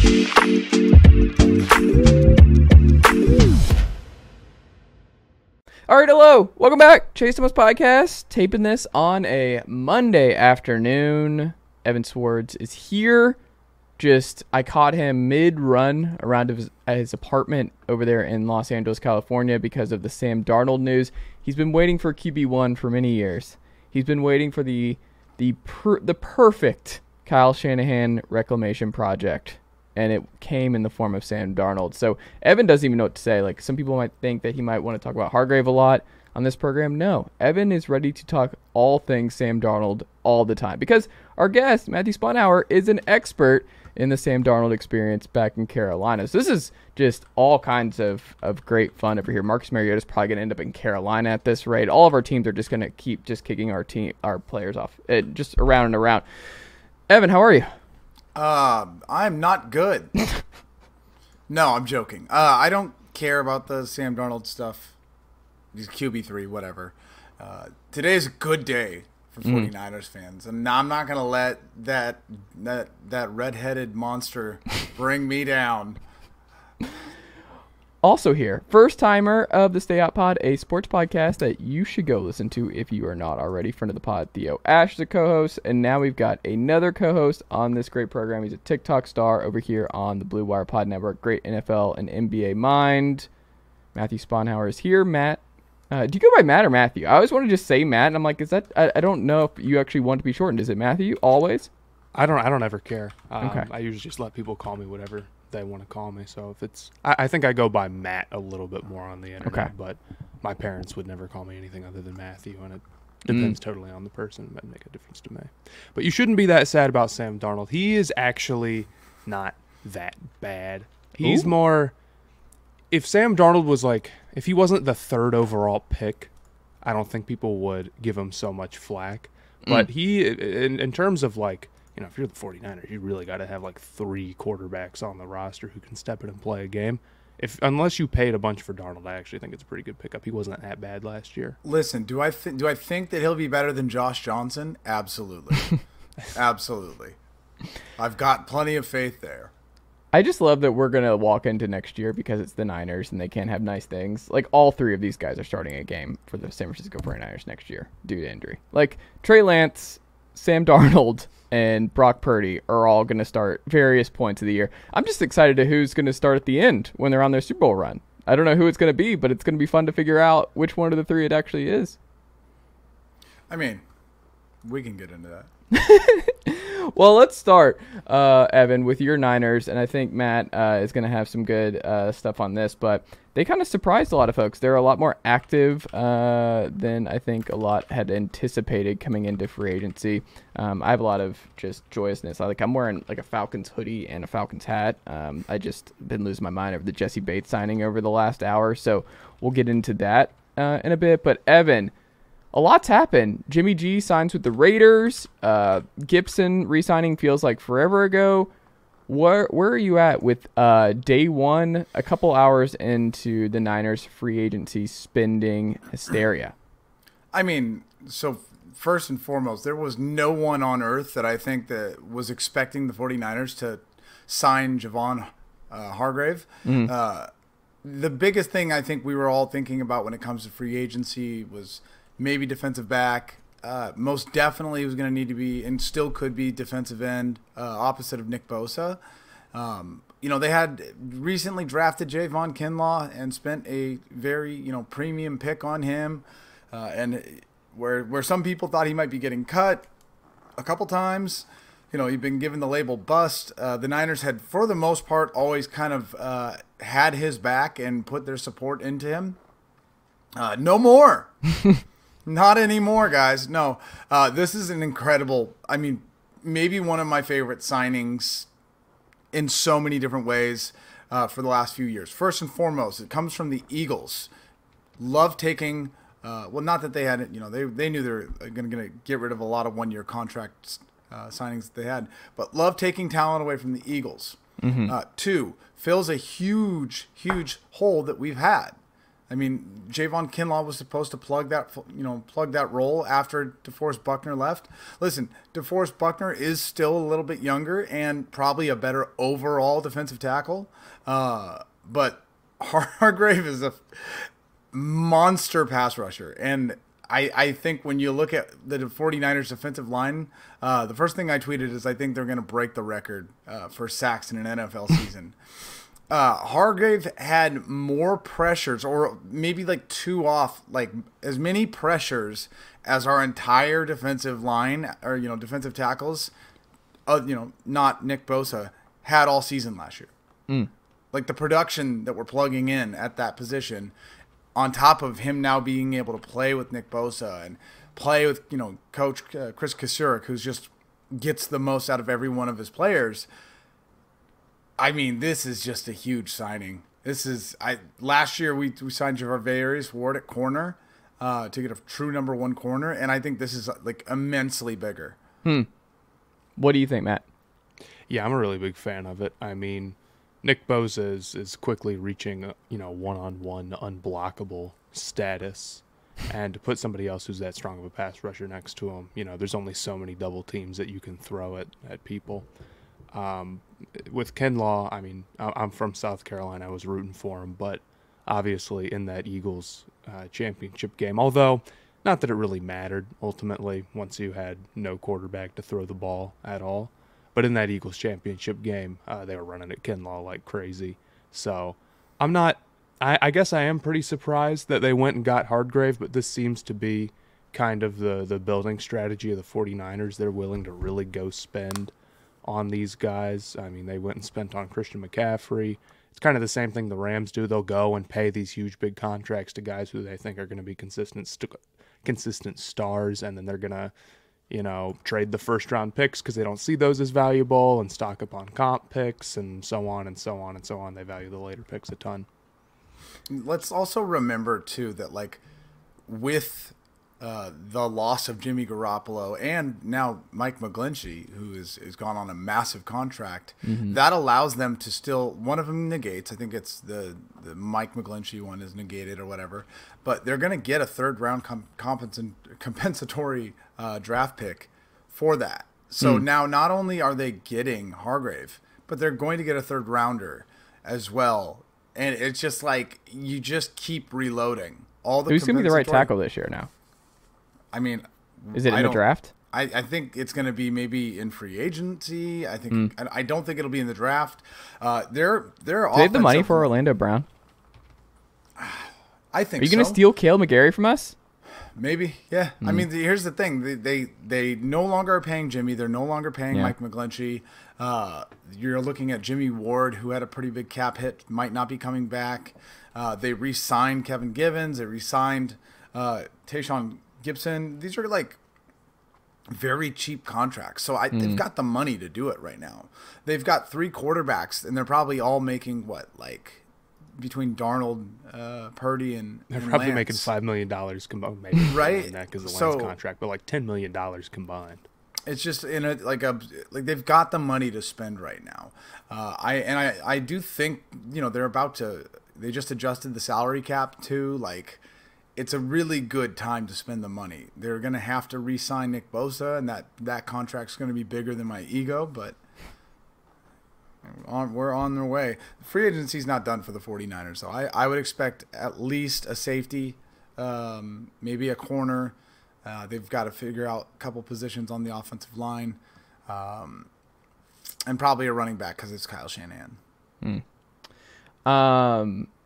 All right, hello. Welcome back. Chase Thomas Podcast. Taping this on a Monday afternoon. Evan Sowards is here. I caught him mid-run around his apartment over there in Los Angeles, California because of the Sam Darnold news. He's been waiting for QB1 for many years. He's been waiting for the perfect Kyle Shanahan reclamation project, and it came in the form of Sam Darnold. So Evan doesn't even know what to say. Like, some people might think that he might want to talk about Hargrave a lot on this program. No, Evan is ready to talk all things Sam Darnold all the time because our guest, Matthew Sponhour, is an expert in the Sam Darnold experience back in Carolina. So this is just all kinds of great fun over here. Marcus Mariota is probably going to end up in Carolina at this rate. All of our teams are just going to keep just kicking our players off, just around and around. Evan, how are you? I'm not good. No, I'm joking. I don't care about the Sam Darnold stuff. He's QB3, whatever. Today's a good day for 49ers fans, and I'm not going to let that redheaded monster bring me down. Also here, first timer of the Stay Out Pod, a sports podcast that you should go listen to if you are not already. Friend of the pod, Theo Ash is a co-host, and now we've got another co-host on this great program. He's a TikTok star over here on the Blue Wire Pod Network. Great NFL and NBA mind. Matthew Sponhour is here. Matt, do you go by Matt or Matthew? I always want to just say Matt, and I'm like, is that? I don't know if you actually want to be shortened. Is it Matthew always? I don't ever care. Okay. I usually just let people call me whatever they want to call me. So if it's, I think I go by Matt a little bit more on the internet. Okay. But my parents would never call me anything other than Matthew, and it depends totally on the person. It might make a difference to me. But you shouldn't be that sad about Sam Darnold. He is actually not that bad. He's more. If Sam Darnold was if he wasn't the third overall pick, I don't think people would give him so much flack. But he, in terms of if you're the 49ers, you really got to have 3 quarterbacks on the roster who can step in and play a game. Unless you paid a bunch for Darnold, I actually think it's a pretty good pickup. He wasn't that bad last year. Listen, do I think that he'll be better than Josh Johnson? Absolutely. Absolutely. I've got plenty of faith there. I just love that we're going to walk into next year because it's the Niners and they can't have nice things. All 3 of these guys are starting a game for the San Francisco 49ers next year due to injury. Trey Lance, Sam Darnold, and Brock Purdy are all going to start various points of the year. I'm just excited to who's going to start at the end when they're on their Super Bowl run. I don't know who it's going to be, but it's going to be fun to figure out which one of the 3 it actually is. I mean, we can get into that. Well, let's start, Evan, with your Niners, and I think Matt is going to have some good stuff on this, but they kind of surprised a lot of folks. They're a lot more active than I think a lot had anticipated coming into free agency. I have a lot of just joyousness. I'm wearing a Falcons hoodie and a Falcons hat. I just been losing my mind over the Jessie Bates signing over the last hour, so we'll get into that in a bit. But Evan, a lot's happened. Jimmy G signs with the Raiders. Gibson re-signing feels like forever ago. Where are you at with day one, a couple hours into the Niners free agency spending hysteria? I mean, so first and foremost, there was no one on earth that I think that was expecting the 49ers to sign Javon Hargrave. The biggest thing I think we were all thinking about when it comes to free agency was maybe defensive back. Most definitely was going to need to be, and still could be, defensive end, opposite of Nick Bosa. They had recently drafted Javon Kinlaw and spent a very, premium pick on him. And where some people thought he might be getting cut a couple times, he'd been given the label bust. The Niners had, for the most part, always kind of had his back and put their support into him. No more. Not anymore, guys. No, this is an incredible, maybe one of my favorite signings in so many different ways for the last few years. First and foremost, it comes from the Eagles. Love taking, not that they had it, they knew they were going to get rid of a lot of one-year contract signings that they had, but love taking talent away from the Eagles. 2, fills a huge, huge hole that we've had. I mean, Javon Kinlaw was supposed to plug that role after DeForest Buckner left. Listen, DeForest Buckner is still a little bit younger and probably a better overall defensive tackle. But Hargrave is a monster pass rusher. And I think when you look at the 49ers defensive line, the first thing I tweeted is I think they're going to break the record for sacks in an NFL season. Hargrave had more pressures, or maybe like two off, like as many pressures as our entire defensive line, or defensive tackles, not Nick Bosa, had all season last year. Like the production that we're plugging in at that position, on top of him now being able to play with Nick Bosa and play with Coach Chris Kasurik, who's just gets the most out of every one of his players. I mean, this is just a huge signing. Last year we signed Javarius Ward at corner to get a true number one corner, and I think this is like immensely bigger. What do you think, Matt? Yeah, I'm a really big fan of it. I mean, Nick Bosa is quickly reaching one-on-one unblockable status, and to put somebody else who's that strong of a pass rusher next to him, there's only so many double teams that you can throw at people. With Kinlaw, I mean, I'm from South Carolina. I was rooting for him, but obviously in that Eagles championship game, although not that it really mattered ultimately once you had no quarterback to throw the ball at all. But in that Eagles championship game, they were running at Kinlaw like crazy. So I guess I am pretty surprised that they went and got Hargrave, but this seems to be kind of the building strategy of the 49ers. They're willing to really go spend on these guys. I mean, they went and spent on Christian McCaffrey. It's kind of the same thing the Rams do. They'll go and pay these huge big contracts to guys who they think are going to be consistent stars, and then they're going to trade the first round picks because they don't see those as valuable, and stock up on comp picks, and so on and so on and so on. They value the later picks a ton. Let's also remember too that like with the loss of Jimmy Garoppolo and now Mike McGlinchey, who is gone on a massive contract, that allows them to still, one of them negates. I think it's the Mike McGlinchey one is negated or whatever, but they're going to get a third round compensatory draft pick for that. So now not only are they getting Hargrave, but they're going to get a third rounder as well. And it's just like you just keep reloading. Who's going to be the right tackle this year now? I mean, is it in the draft? I think it's going to be maybe in free agency. I think I don't think it'll be in the draft. Do they have the money for Orlando Brown? I think. Are you going to steal Cale McGarry from us? Maybe, yeah. I mean, here's the thing: they no longer are paying Jimmy. They're no longer paying Mike McGlinchey. You're looking at Jimmy Ward, who had a pretty big cap hit, might not be coming back. They re-signed Kevin Givens. They re-signed Tayshaun Gibson. These are like very cheap contracts. So they've got the money to do it right now. They've got 3 quarterbacks, and they're probably all making between Darnold, Purdy, and they're probably Lance. making $5 million combined, maybe right? That because the Lance contract, but like $10 million combined. It's just in a like they've got the money to spend right now. I do think they're about to. They just adjusted the salary cap too. Like, it's a really good time to spend the money. They're going to have to re-sign Nick Bosa, and that contract's going to be bigger than my ego, but we're on their way. Free agency's not done for the 49ers, so I would expect at least a safety, maybe a corner. They've got to figure out a couple positions on the offensive line, and probably a running back because it's Kyle Shanahan.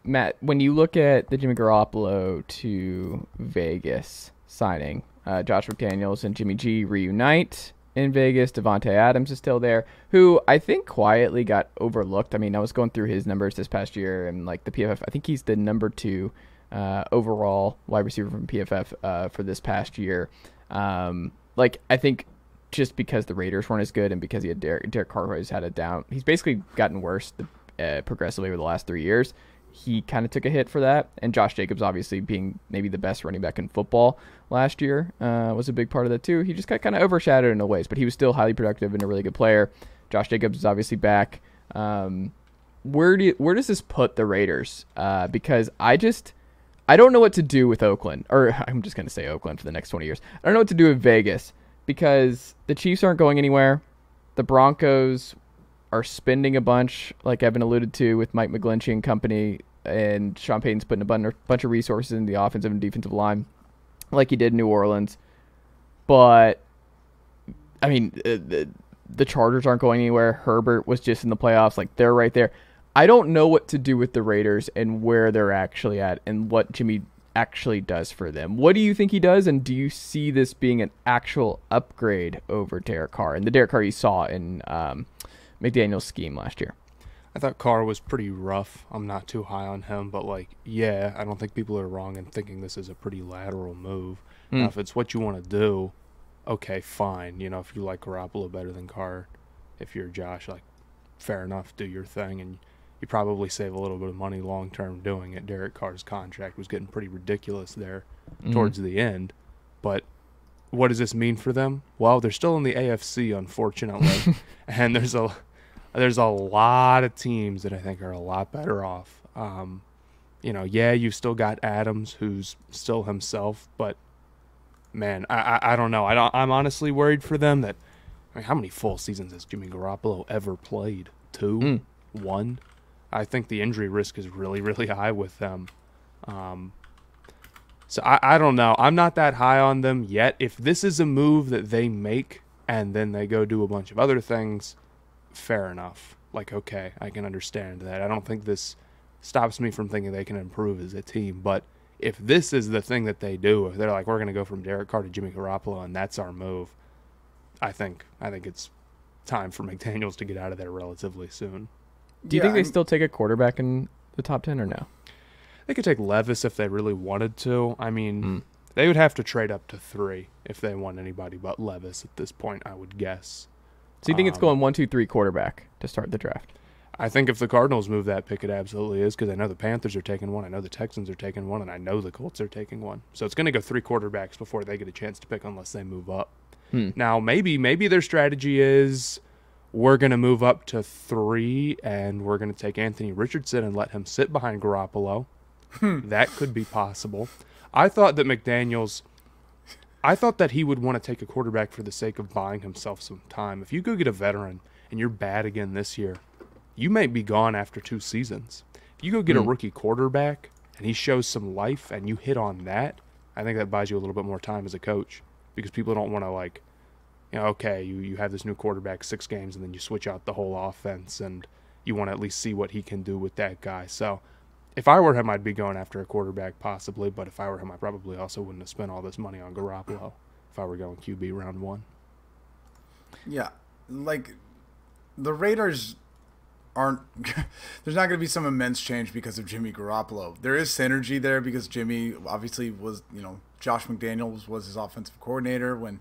Matt, when you look at the Jimmy Garoppolo to Vegas signing, Josh McDaniels and Jimmy G reunite in Vegas. Devontae Adams is still there, who I think quietly got overlooked. I mean, I was going through his numbers this past year, and like the PFF, I think he's the number 2 overall wide receiver from PFF for this past year. I think just because the Raiders weren't as good and because he had Derek Carr has had a down, he's basically gotten worse progressively over the last 3 years. He kind of took a hit for that, and Josh Jacobs obviously being maybe the best running back in football last year was a big part of that too. He just got kind of overshadowed in a ways, but he was still highly productive and a really good player. Josh Jacobs is obviously back. Where does this put the Raiders? Because I don't know what to do with Oakland, or I'm just going to say Oakland for the next 20 years. I don't know what to do with Vegas because the Chiefs aren't going anywhere. The Broncos are spending a bunch, like Evan alluded to, with Mike McGlinchey and company, and Sean Payton's putting a bunch of resources in the offensive and defensive line, like he did in New Orleans. But, I mean, the Chargers aren't going anywhere. Herbert was just in the playoffs. Like, they're right there. I don't know what to do with the Raiders and where they're actually at and what Jimmy actually does for them. What do you think he does, and do you see this being an actual upgrade over Derek Carr and the Derek Carr you saw in McDaniel's scheme last year? I thought Carr was pretty rough. I'm not too high on him, but, like, yeah, I don't think people are wrong in thinking this is a pretty lateral move. Now, if it's what you want to do, okay, fine. You know, if you like Garoppolo better than Carr, if you're Josh, like, fair enough, do your thing, and you probably save a little bit of money long-term doing it. Derek Carr's contract was getting pretty ridiculous there towards the end. But what does this mean for them? Well, they're still in the AFC, unfortunately. And there's a lot of teams that I think are a lot better off. You know, yeah, you've still got Adams, who's still himself. But, man, I don't know. I'm honestly worried for them that, I mean, how many full seasons has Jimmy Garoppolo ever played? 2? 1? I think the injury risk is really, really high with them. So I don't know. I'm not that high on them yet. If this is a move that they make and then they go do a bunch of other things, fair enough. Like, okay, I can understand that. I don't think this stops me from thinking they can improve as a team. But if this is the thing that they do, if they're like, we're going to go from Derek Carr to Jimmy Garoppolo and that's our move, I think it's time for McDaniels to get out of there relatively soon. Do you think they still take a quarterback in the top 10 or no? They could take Levis if they really wanted to. I mean, they would have to trade up to 3 if they want anybody but Levis at this point, I would guess. So you think it's going 1, 2, 3 quarterback to start the draft? I think if the Cardinals move that pick, it absolutely is, because I know the Panthers are taking one, I know the Texans are taking one, and I know the Colts are taking one. So it's going to go 3 quarterbacks before they get a chance to pick unless they move up. Now, maybe their strategy is, we're going to move up to 3, and we're going to take Anthony Richardson and let him sit behind Garoppolo. That could be possible. I thought that he would want to take a quarterback for the sake of buying himself some time. If you go get a veteran and you're bad again this year, you may be gone after 2 seasons. If you go get a rookie quarterback and he shows some life and you hit on that, I think that buys you a little bit more time as a coach, because people don't want to, like, you know, okay, you have this new quarterback 6 games and then you switch out the whole offense and you want to at least see what he can do with that guy. So if I were him, I'd be going after a quarterback possibly, but if I were him, I probably also wouldn't have spent all this money on Garoppolo if I were going QB round 1. Yeah, like, the Raiders aren't – there's not going to be some immense change because of Jimmy Garoppolo. There is synergy there because Jimmy obviously was, you know, Josh McDaniels was his offensive coordinator when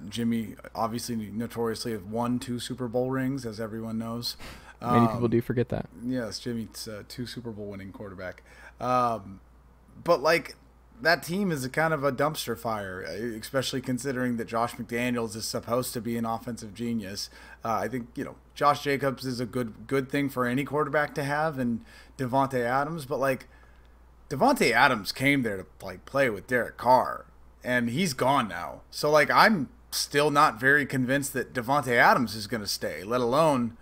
Jimmy obviously notoriously have won 2 Super Bowl rings, as everyone knows. Many people do forget that. Yes, Jimmy's 2 Super Bowl winning quarterback. But, like, that team is a kind of a dumpster fire, especially considering that Josh McDaniels is supposed to be an offensive genius. I think, you know, Josh Jacobs is a good thing for any quarterback to have, and Devontae Adams, but, like, Devontae Adams came there to, like, play with Derek Carr, and he's gone now. So, like, I'm still not very convinced that Devontae Adams is going to stay, let alone,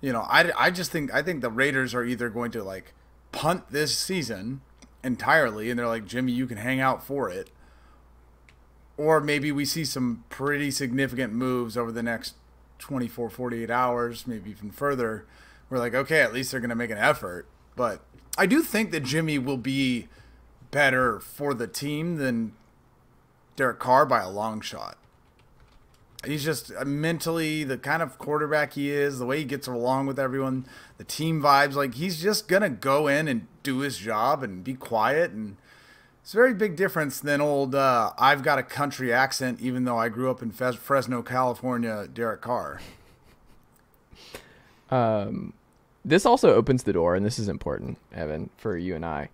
you know, I think the Raiders are either going to, like, punt this season entirely, and they're like, Jimmy, you can hang out for it, or maybe we see some pretty significant moves over the next 24, 48 hours, maybe even further. We're like, okay, at least they're going to make an effort. But I do think that Jimmy will be better for the team than Derek Carr by a long shot. He's just mentally the kind of quarterback he is, the way he gets along with everyone, the team vibes. Like, he's just going to go in and do his job and be quiet. And it's a very big difference than old I've got a country accent even though I grew up in Fresno, California, Derek Carr. This also opens the door, and this is important, Evan, for you and I.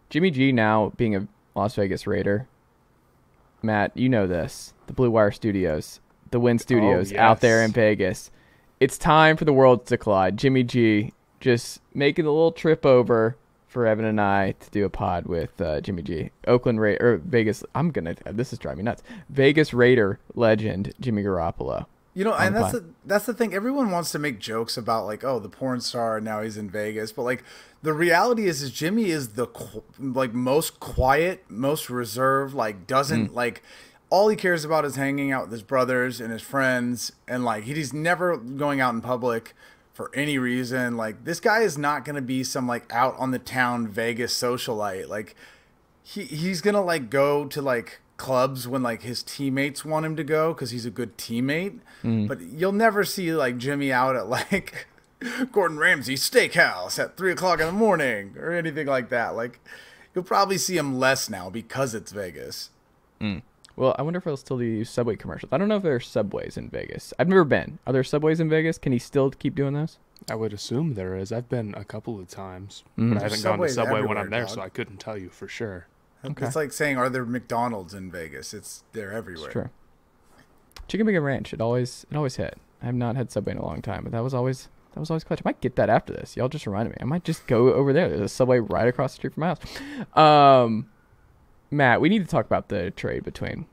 Jimmy G now being a Las Vegas Raider. Matt, you know this. The Blue Wire Studios. The Wynn Studios out there in Vegas. It's time for the worlds to collide. Jimmy G just making a little trip over for Evan and I to do a pod with Jimmy G. Vegas. This is driving me nuts. Vegas Raider legend Jimmy Garoppolo. You know, and that's the thing. Everyone wants to make jokes about like, oh, the porn star, now he's in Vegas. But like, the reality is Jimmy is the most quiet, most reserved. Like, doesn't like, all he cares about is hanging out with his brothers and his friends, and like he's never going out in public for any reason. Like, this guy is not going to be some like out on the town Vegas socialite. Like, he's going to like go to like clubs when like his teammates want him to go because he's a good teammate. But you'll never see like Jimmy out at like Gordon Ramsay Steakhouse at 3:00 in the morning or anything like that. Like, you'll probably see him less now because it's Vegas. Well, I wonder if he'll still do Subway commercials. I don't know if there are Subways in Vegas. I've never been. Are there Subways in Vegas? Can he still keep doing those? I would assume there is. I've been a couple of times, but I haven't gone to Subway when I'm there, so I couldn't tell you for sure. Okay. It's like saying, are there McDonald's in Vegas? They're everywhere. It's true. Chicken Bacon Ranch, it always hit. I have not had Subway in a long time, but that was always clutch. I might get that after this. Y'all just reminded me. I might just go over there. There's a Subway right across the street from my house. Matt, we need to talk about the trade between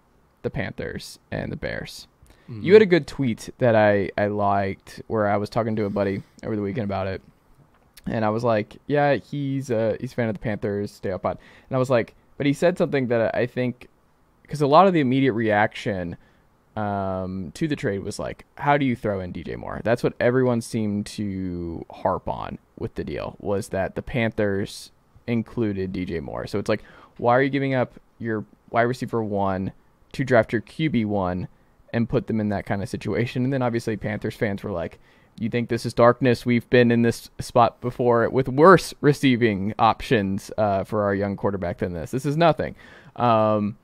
the Panthers and the Bears. You had a good tweet that I liked where I was talking to a buddy over the weekend about it, and I was like, yeah, he's a fan of the Panthers, stay up on. And I was like, but he said something that I think, because a lot of the immediate reaction to the trade was like, how do you throw in DJ Moore? That's what everyone seemed to harp on with the deal, was that the Panthers included DJ Moore. So it's like, why are you giving up your wide receiver 1 to draft your QB 1 and put them in that kind of situation? And then obviously Panthers fans were like, you think this is darkness? We've been in this spot before with worse receiving options for our young quarterback than this. This is nothing. And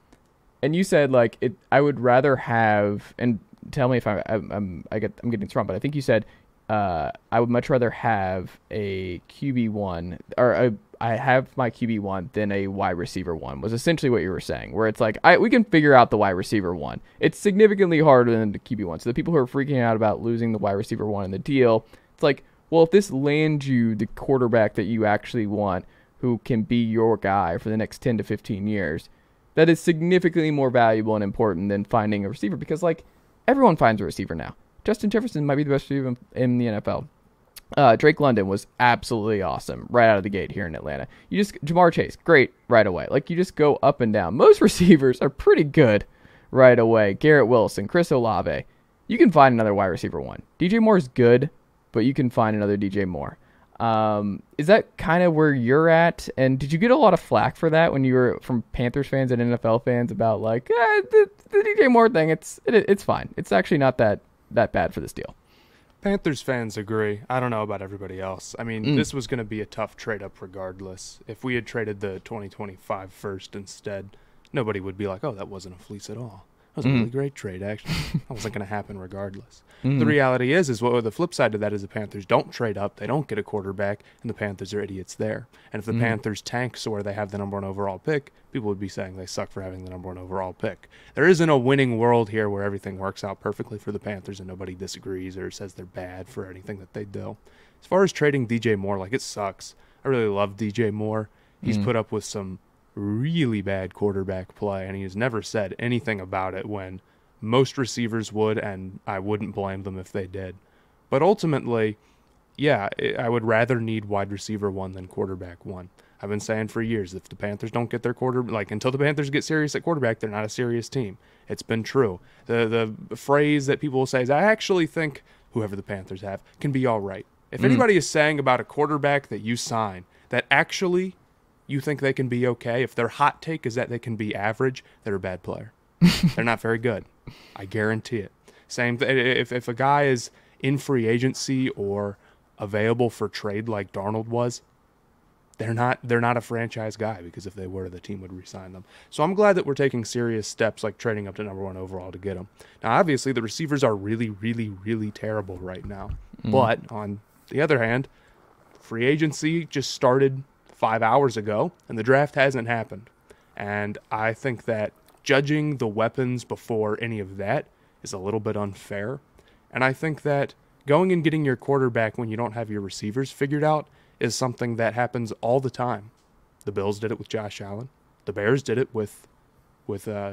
you said like I would rather have, and tell me if I'm getting this wrong, but I think you said I would much rather have a QB1 or I have my QB1 than a wide receiver 1, was essentially what you were saying, where it's like, we can figure out the wide receiver 1. It's significantly harder than the QB1. So the people who are freaking out about losing the wide receiver 1 in the deal, it's like, well, if this lands you the quarterback that you actually want, who can be your guy for the next 10 to 15 years, that is significantly more valuable and important than finding a receiver, because like everyone finds a receiver now. Justin Jefferson might be the best receiver in the NFL. Drake London was absolutely awesome right out of the gate here in Atlanta. Jamar Chase, great right away. Like, you just go up and down. Most receivers are pretty good right away. Garrett Wilson, Chris Olave. You can find another wide receiver 1. DJ Moore is good, but you can find another DJ Moore. Is that kind of where you're at? And did you get a lot of flack for that when you were from Panthers fans and NFL fans about like the DJ Moore thing? It's fine. It's actually not that bad for this deal. Panthers fans agree. I don't know about everybody else. I mean, this was going to be a tough trade-up regardless. If we had traded the 2025 first instead, nobody would be like, oh, that wasn't a fleece at all. That was a really great trade, actually. That wasn't going to happen regardless. The reality is what the flip side to that is the Panthers don't trade up, they don't get a quarterback, and the Panthers are idiots there. And if the Panthers tank so where they have the number 1 overall pick, people would be saying they suck for having the number 1 overall pick. There isn't a winning world here where everything works out perfectly for the Panthers and nobody disagrees or says they're bad for anything that they do. As far as trading DJ Moore, like, it sucks. I really love DJ Moore. He's put up with some really bad quarterback play, and he has never said anything about it when most receivers would, and I wouldn't blame them if they did. But ultimately, yeah, I would rather need wide receiver 1 than quarterback 1. I've been saying for years, if the Panthers don't get their until the Panthers get serious at quarterback, they're not a serious team. It's been true. The phrase that people will say is, I actually think whoever the Panthers have can be all right. If anybody is saying about a quarterback that you sign that actually you think they can be okay, if their hot take is that they can be average, they're a bad player. They're not very good. I guarantee it. Same if a guy is in free agency or available for trade like Darnold was, they're not a franchise guy, because if they were, the team would re-sign them. So I'm glad that we're taking serious steps like trading up to number 1 overall to get them. Now, obviously, the receivers are really, really, really terrible right now. But on the other hand, free agency just started 5 hours ago, and the draft hasn't happened. And I think that judging the weapons before any of that is a little bit unfair. And I think that going and getting your quarterback when you don't have your receivers figured out is something that happens all the time. The Bills did it with Josh Allen. The Bears did it with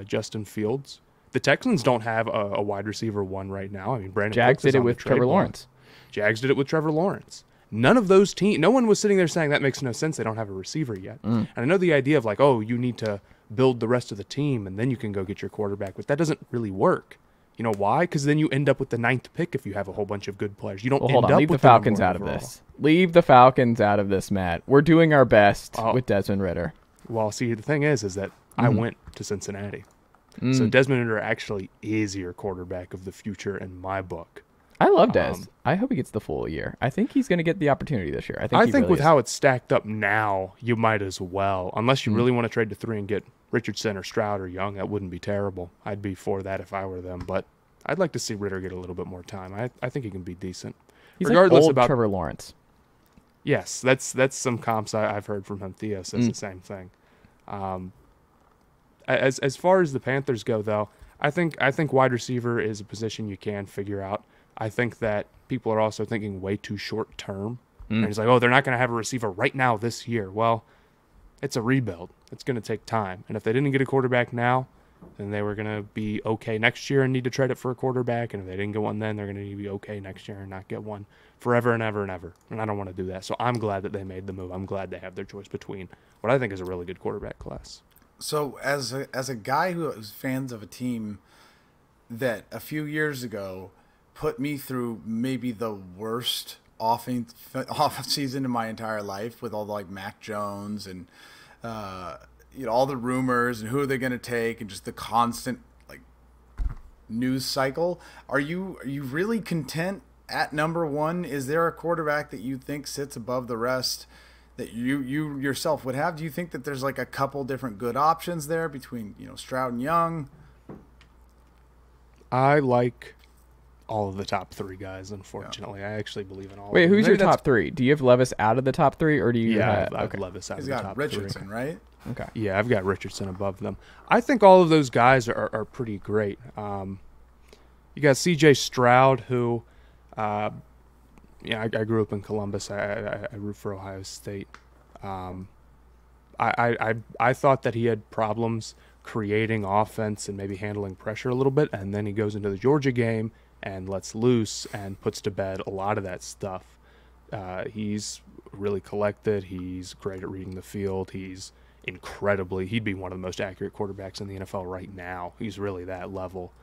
Justin Fields. The Texans don't have a wide receiver one right now. I mean, Brandon Jags Cooks is did it on the with trade Trevor block. Lawrence. Jags did it with Trevor Lawrence. None of those teams, no one was sitting there saying that makes no sense. They don't have a receiver yet. And I know the idea of like, oh, you need to build the rest of the team and then you can go get your quarterback, but that doesn't really work. You know why? Because then you end up with the 9th pick if you have a whole bunch of good players. You don't hold end on. up Leave the with the number Falcons one out of overall. this. Leave the Falcons out of this, Matt. We're doing our best with Desmond Ridder. Well, see, the thing is that I went to Cincinnati. So Desmond Ridder actually is your quarterback of the future in my book. I love Des. I hope he gets the full year. I think he's going to get the opportunity this year. I think with really is. how it's stacked up now, you might as well. Unless you really want to trade to 3 and get Richardson or Stroud or Young, that wouldn't be terrible. I'd be for that if I were them. But I'd like to see Ridder get a little bit more time. I think he can be decent. He's Regardless like old Trevor Lawrence. Yes, that's some comps I've heard from him. Theo says the same thing. As far as the Panthers go, though, I think wide receiver is a position you can figure out. I think that people are also thinking way too short term. And it's like, oh, they're not going to have a receiver right now this year. Well, it's a rebuild. It's going to take time. And if they didn't get a quarterback now, then they were going to be okay next year and need to trade it for a quarterback. And if they didn't get one then, they're going to need to be okay next year and not get one forever and ever and ever. And I don't want to do that. So I'm glad that they made the move. I'm glad they have their choice between what I think is a really good quarterback class. So as a guy who is fans of a team that a few years ago put me through maybe the worst off season in my entire life with all the, like, Mac Jones and all the rumors and who are they going to take and just the constant like news cycle. Are you really content at number 1? Is there a quarterback that you think sits above the rest that you yourself would have? Do you think that there's like a couple different good options there between Stroud and Young? I like all of the top 3 guys, unfortunately. Yeah. I actually believe in all Wait, of them. who's your top 3? Do you have Levis out of the top 3, or do you have... I've Levis out of the top 3. He's got Richardson, right? Okay. Yeah, I've got Richardson above them. I think all of those guys are pretty great. You got C.J. Stroud, who... I grew up in Columbus. I root for Ohio State. I thought that he had problems creating offense and maybe handling pressure a little bit, and then he goes into the Georgia game and lets loose and puts to bed a lot of that stuff. He's really collected. He's great at reading the field. He'd be one of the most accurate quarterbacks in the NFL right now. He's really that level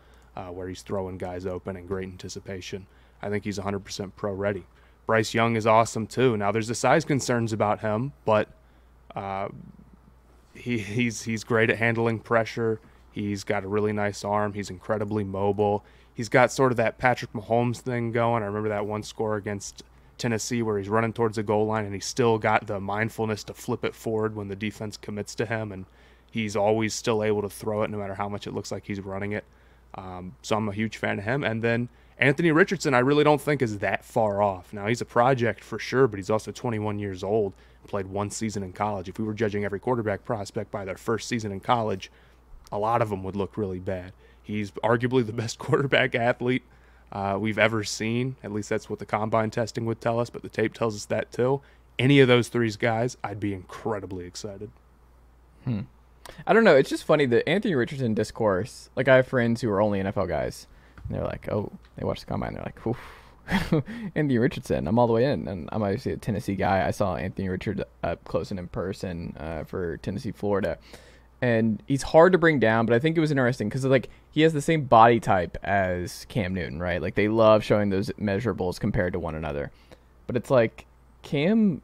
where he's throwing guys open and great anticipation. I think he's 100% pro ready. Bryce Young is awesome too. Now there's the size concerns about him, but he's great at handling pressure. He's got a really nice arm. He's incredibly mobile. He's got sort of that Patrick Mahomes thing going. I remember that one score against Tennessee where he's running towards the goal line and he's still got the mindfulness to flip it forward when the defense commits to him, and he's always still able to throw it no matter how much it looks like he's running it. So I'm a huge fan of him. And then Anthony Richardson, I really don't think is that far off. Now, he's a project for sure, but he's also 21 years old and played 1 season in college. If we were judging every quarterback prospect by their first season in college, a lot of them would look really bad. He's arguably the best quarterback athlete we've ever seen. At least that's what the combine testing would tell us, but the tape tells us that too. Any of those 3 guys, I'd be incredibly excited. I don't know. It's just funny, the Anthony Richardson discourse. Like, I have friends who are only NFL guys, and they're like, oh, they watch the combine. They're like, oof, Anthony Richardson. I'm all the way in, and I'm obviously a Tennessee guy. I saw Anthony Richardson up close and in person for Tennessee, Florida. And he's hard to bring down, but I think it was interesting because, like, he has the same body type as Cam Newton, right? Like, they love showing those measurables compared to one another. But it's like Cam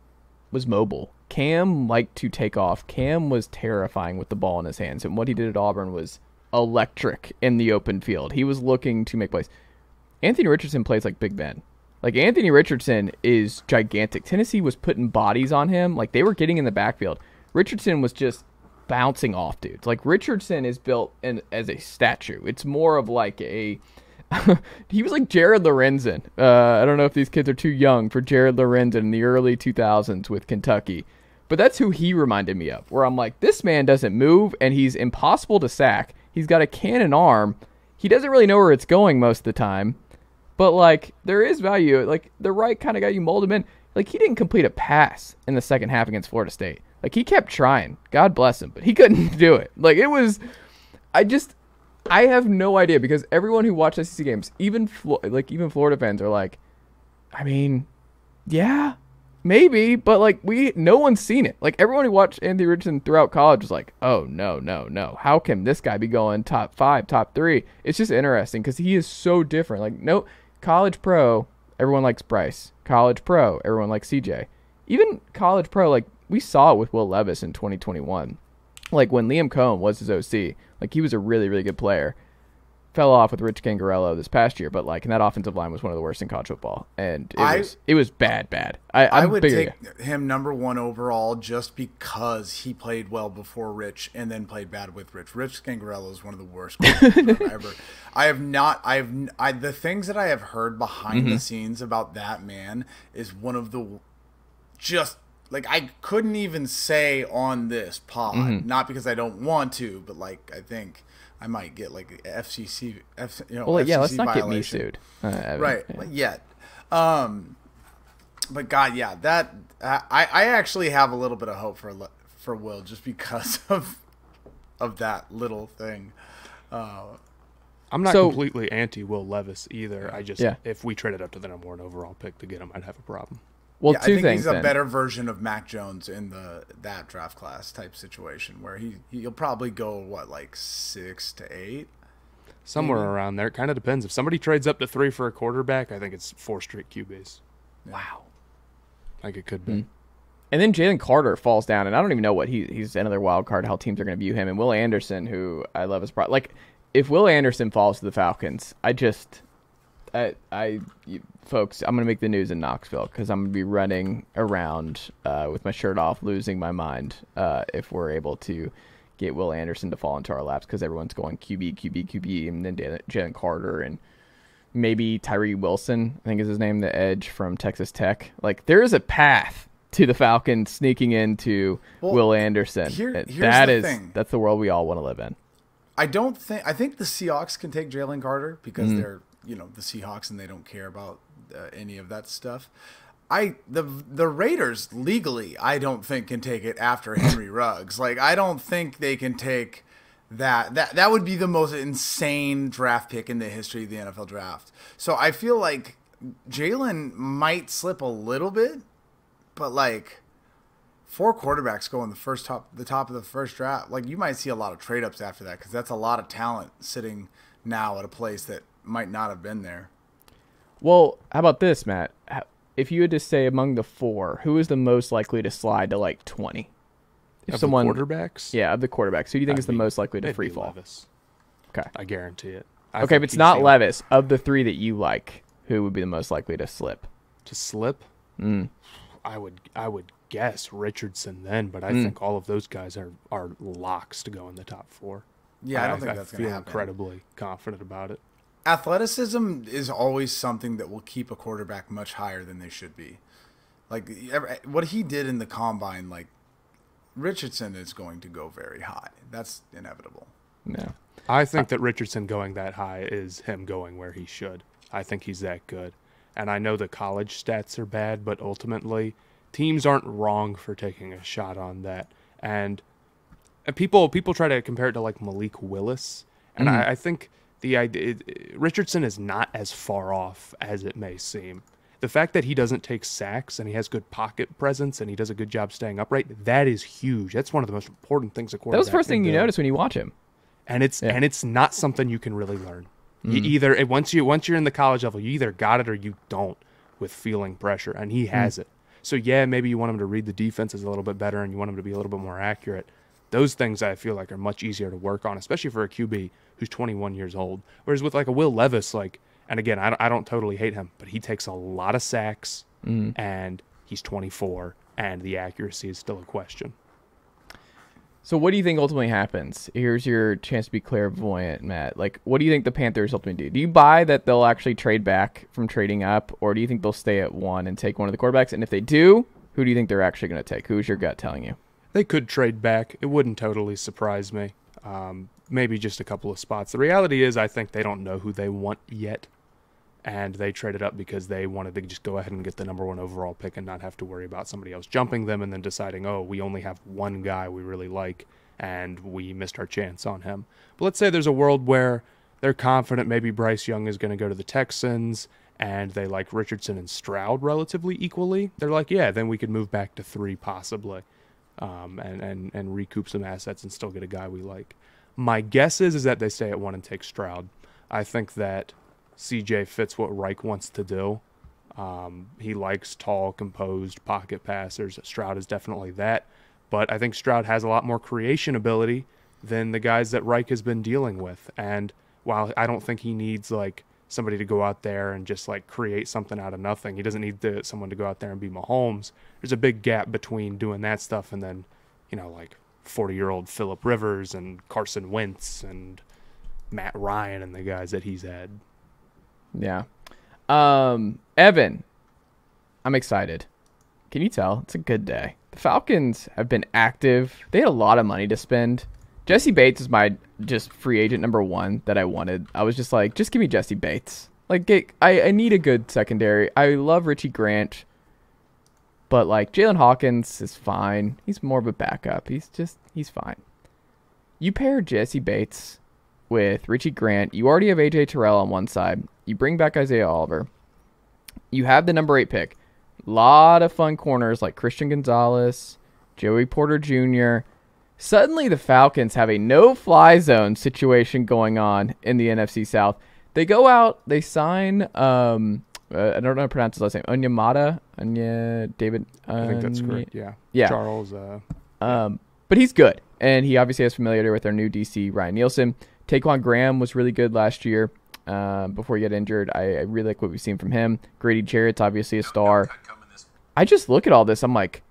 was mobile. Cam liked to take off. Cam was terrifying with the ball in his hands. And what he did at Auburn was electric in the open field. He was looking to make plays. Anthony Richardson plays like Big Ben. Like, Anthony Richardson is gigantic. Tennessee was putting bodies on him. Like, they were getting in the backfield. Richardson was just bouncing off dudes. Like, Richardson is built as a statue. It's more of like a he was like Jared Lorenzen. I don't know if these kids are too young for Jared Lorenzen in the early 2000s with Kentucky, but that's who he reminded me of, where I'm like, this man doesn't move and he's impossible to sack. He's got a cannon arm. He doesn't really know where it's going most of the time, But, like, there is value. Like, the right kind of guy, you mold him in. Like, he didn't complete a pass in the second half against Florida State. Like, he kept trying. God bless him. But he couldn't do it. Like, it was... I have no idea, because everyone who watched SEC games, even Florida fans are like, I mean, yeah, maybe, but like no one's seen it. Like, everyone who watched Anthony Richardson throughout college was like, oh no, how can this guy be going top 5, top 3? It's just interesting because he is so different. Like, no, college pro, everyone likes Bryce. College pro, everyone likes CJ. Even college pro, like, we saw it with Will Levis in 2021. Like, when Liam Cohen was his OC, like, he was a really, really good player. Fell off with Rich Gangarello this past year, but, like, and that offensive line was one of the worst in college football. And it was bad. I would take him number 1 overall just because he played well before Rich and then played bad with Rich. Rich Gangarello is one of the worst ever. The things that I have heard behind the scenes about that man is one of the just... Like, I couldn't even say on this pod, not because I don't want to, but, like, I think I might get, like, FCC, FCC let's not violation. get me sued. Right, yet. But, God, yeah, that I actually have a little bit of hope for Will just because of that little thing. I'm not completely anti-Will Levis either. I just, if we traded up to the number 1 overall pick to get him, I'd have a problem. Well, yeah, two I think things. He's a better version of Mac Jones in that draft class type situation where he'll probably go like 6 to 8, somewhere around there. It kind of depends. If somebody trades up to 3 for a quarterback, I think it's 4 straight QBs. Yeah. Wow, like it could be. And then Jalen Carter falls down, and I don't even know what he's another wild card. How teams are going to view him, and Will Anderson, who I love as like if Will Anderson falls to the Falcons, folks, I'm going to make the news in Knoxville because I'm going to be running around with my shirt off, losing my mind if we're able to get Will Anderson to fall into our laps because everyone's going QB, and then Jalen Carter and maybe Tyree Wilson, I think is his name, the edge from Texas Tech. Like, there is a path to the Falcons sneaking into Will Anderson. Here's the thing. That's the world we all want to live in. I think the Seahawks can take Jalen Carter because they're the Seahawks and they don't care about any of that stuff. The Raiders legally, I don't think can take it after Henry Ruggs. Like, I don't think they can take that. That would be the most insane draft pick in the history of the NFL draft. So I feel like Jalen might slip a little bit, but like 4 quarterbacks go in the top of the first draft. Like, you might see a lot of trade ups after that because that's a lot of talent sitting now at a place that might not have been there. Well, how about this, Matt? If you had to say among the 4, who is the most likely to slide to like 20? Of the quarterbacks? Yeah, of the quarterbacks. Who do you think is the most likely to free fall? Levis. Okay. I guarantee it. But it's not Levis. Of the 3 that you like, who would be the most likely to slip? To slip? I would guess Richardson then, but I think all of those guys are locks to go in the top 4. Yeah, I don't think that's going to happen. I feel incredibly confident about it. Athleticism is always something that will keep a quarterback much higher than they should be. Like, what he did in the combine, like, Richardson is going to go very high. That's inevitable. Yeah. I think that Richardson going that high is him going where he should. I think he's that good. And I know the college stats are bad, but ultimately teams aren't wrong for taking a shot on that. And people try to compare it to like Malik Willis. And I think the idea Richardson is not as far off as it may seem. The fact that he doesn't take sacks and he has good pocket presence and he does a good job staying upright, that is huge. That's one of the most important things a quarterback. That was the first thing you notice when you watch him. And it's not something you can really learn. You either once you're in the college level, you either got it or you don't with feeling pressure, and he has it. So yeah, maybe you want him to read the defenses a little bit better and you want him to be a little bit more accurate. Those things I feel like are much easier to work on, especially for a QB who's 21 years old. Whereas with like a Will Levis, like, and again, I don't totally hate him, but he takes a lot of sacks, and he's 24, and the accuracy is still a question. So what do you think ultimately happens? Here's your chance to be clairvoyant, Matt. Like, what do you think the Panthers ultimately do? Do you buy that they'll actually trade back from trading up, or do you think they'll stay at 1 and take one of the quarterbacks? And if they do, who do you think they're actually going to take? Who's your gut telling you? They could trade back. It wouldn't totally surprise me. Maybe just a couple of spots. The reality is I think they don't know who they want yet. and they traded up because they wanted to just go ahead and get the number 1 overall pick and not have to worry about somebody else jumping them and then deciding, oh, we only have one guy we really like and we missed our chance on him. But let's say there's a world where they're confident maybe Bryce Young is going to go to the Texans and they like Richardson and Stroud relatively equally. They're like, yeah, then we could move back to 3 possibly, and recoup some assets and still get a guy we like. My guess is that they stay at 1 and take Stroud. I think that CJ fits what Reich wants to do. He likes tall, composed pocket passers. Stroud is definitely that. But I think Stroud has a lot more creation ability than the guys that Reich has been dealing with. And while I don't think he needs like somebody to go out there and just like create something out of nothing, he doesn't need someone to go out there and be Mahomes. There's a big gap between doing that stuff and then, like 40-year-old Phillip Rivers and Carson Wentz and Matt Ryan and the guys that he's had. Yeah. Evan, I'm excited. Can you tell? It's a good day. The Falcons have been active. They had a lot of money to spend. Jessie Bates is my just free agent number 1 that I wanted. I was just like, just give me Jessie Bates. Like, I need a good secondary. I love Richie Grant. But, like, Jalen Hawkins is fine. He's more of a backup. He's fine. You pair Jessie Bates with Richie Grant. You already have A.J. Terrell on one side. You bring back Isaiah Oliver. You have the number 8 pick. A lot of fun corners like Christian Gonzalez, Joey Porter Jr. Suddenly the Falcons have a no-fly zone situation going on in the NFC South. They go out, they sign, I don't know how to pronounce his last name, David. I think that's correct, yeah. Charles. But he's good, and he obviously has familiarity with our new DC, Ryan Nielsen. Taquan Graham was really good last year before he got injured. I really like what we've seen from him. Grady Jarrett's obviously a star. I just look at all this, I'm like,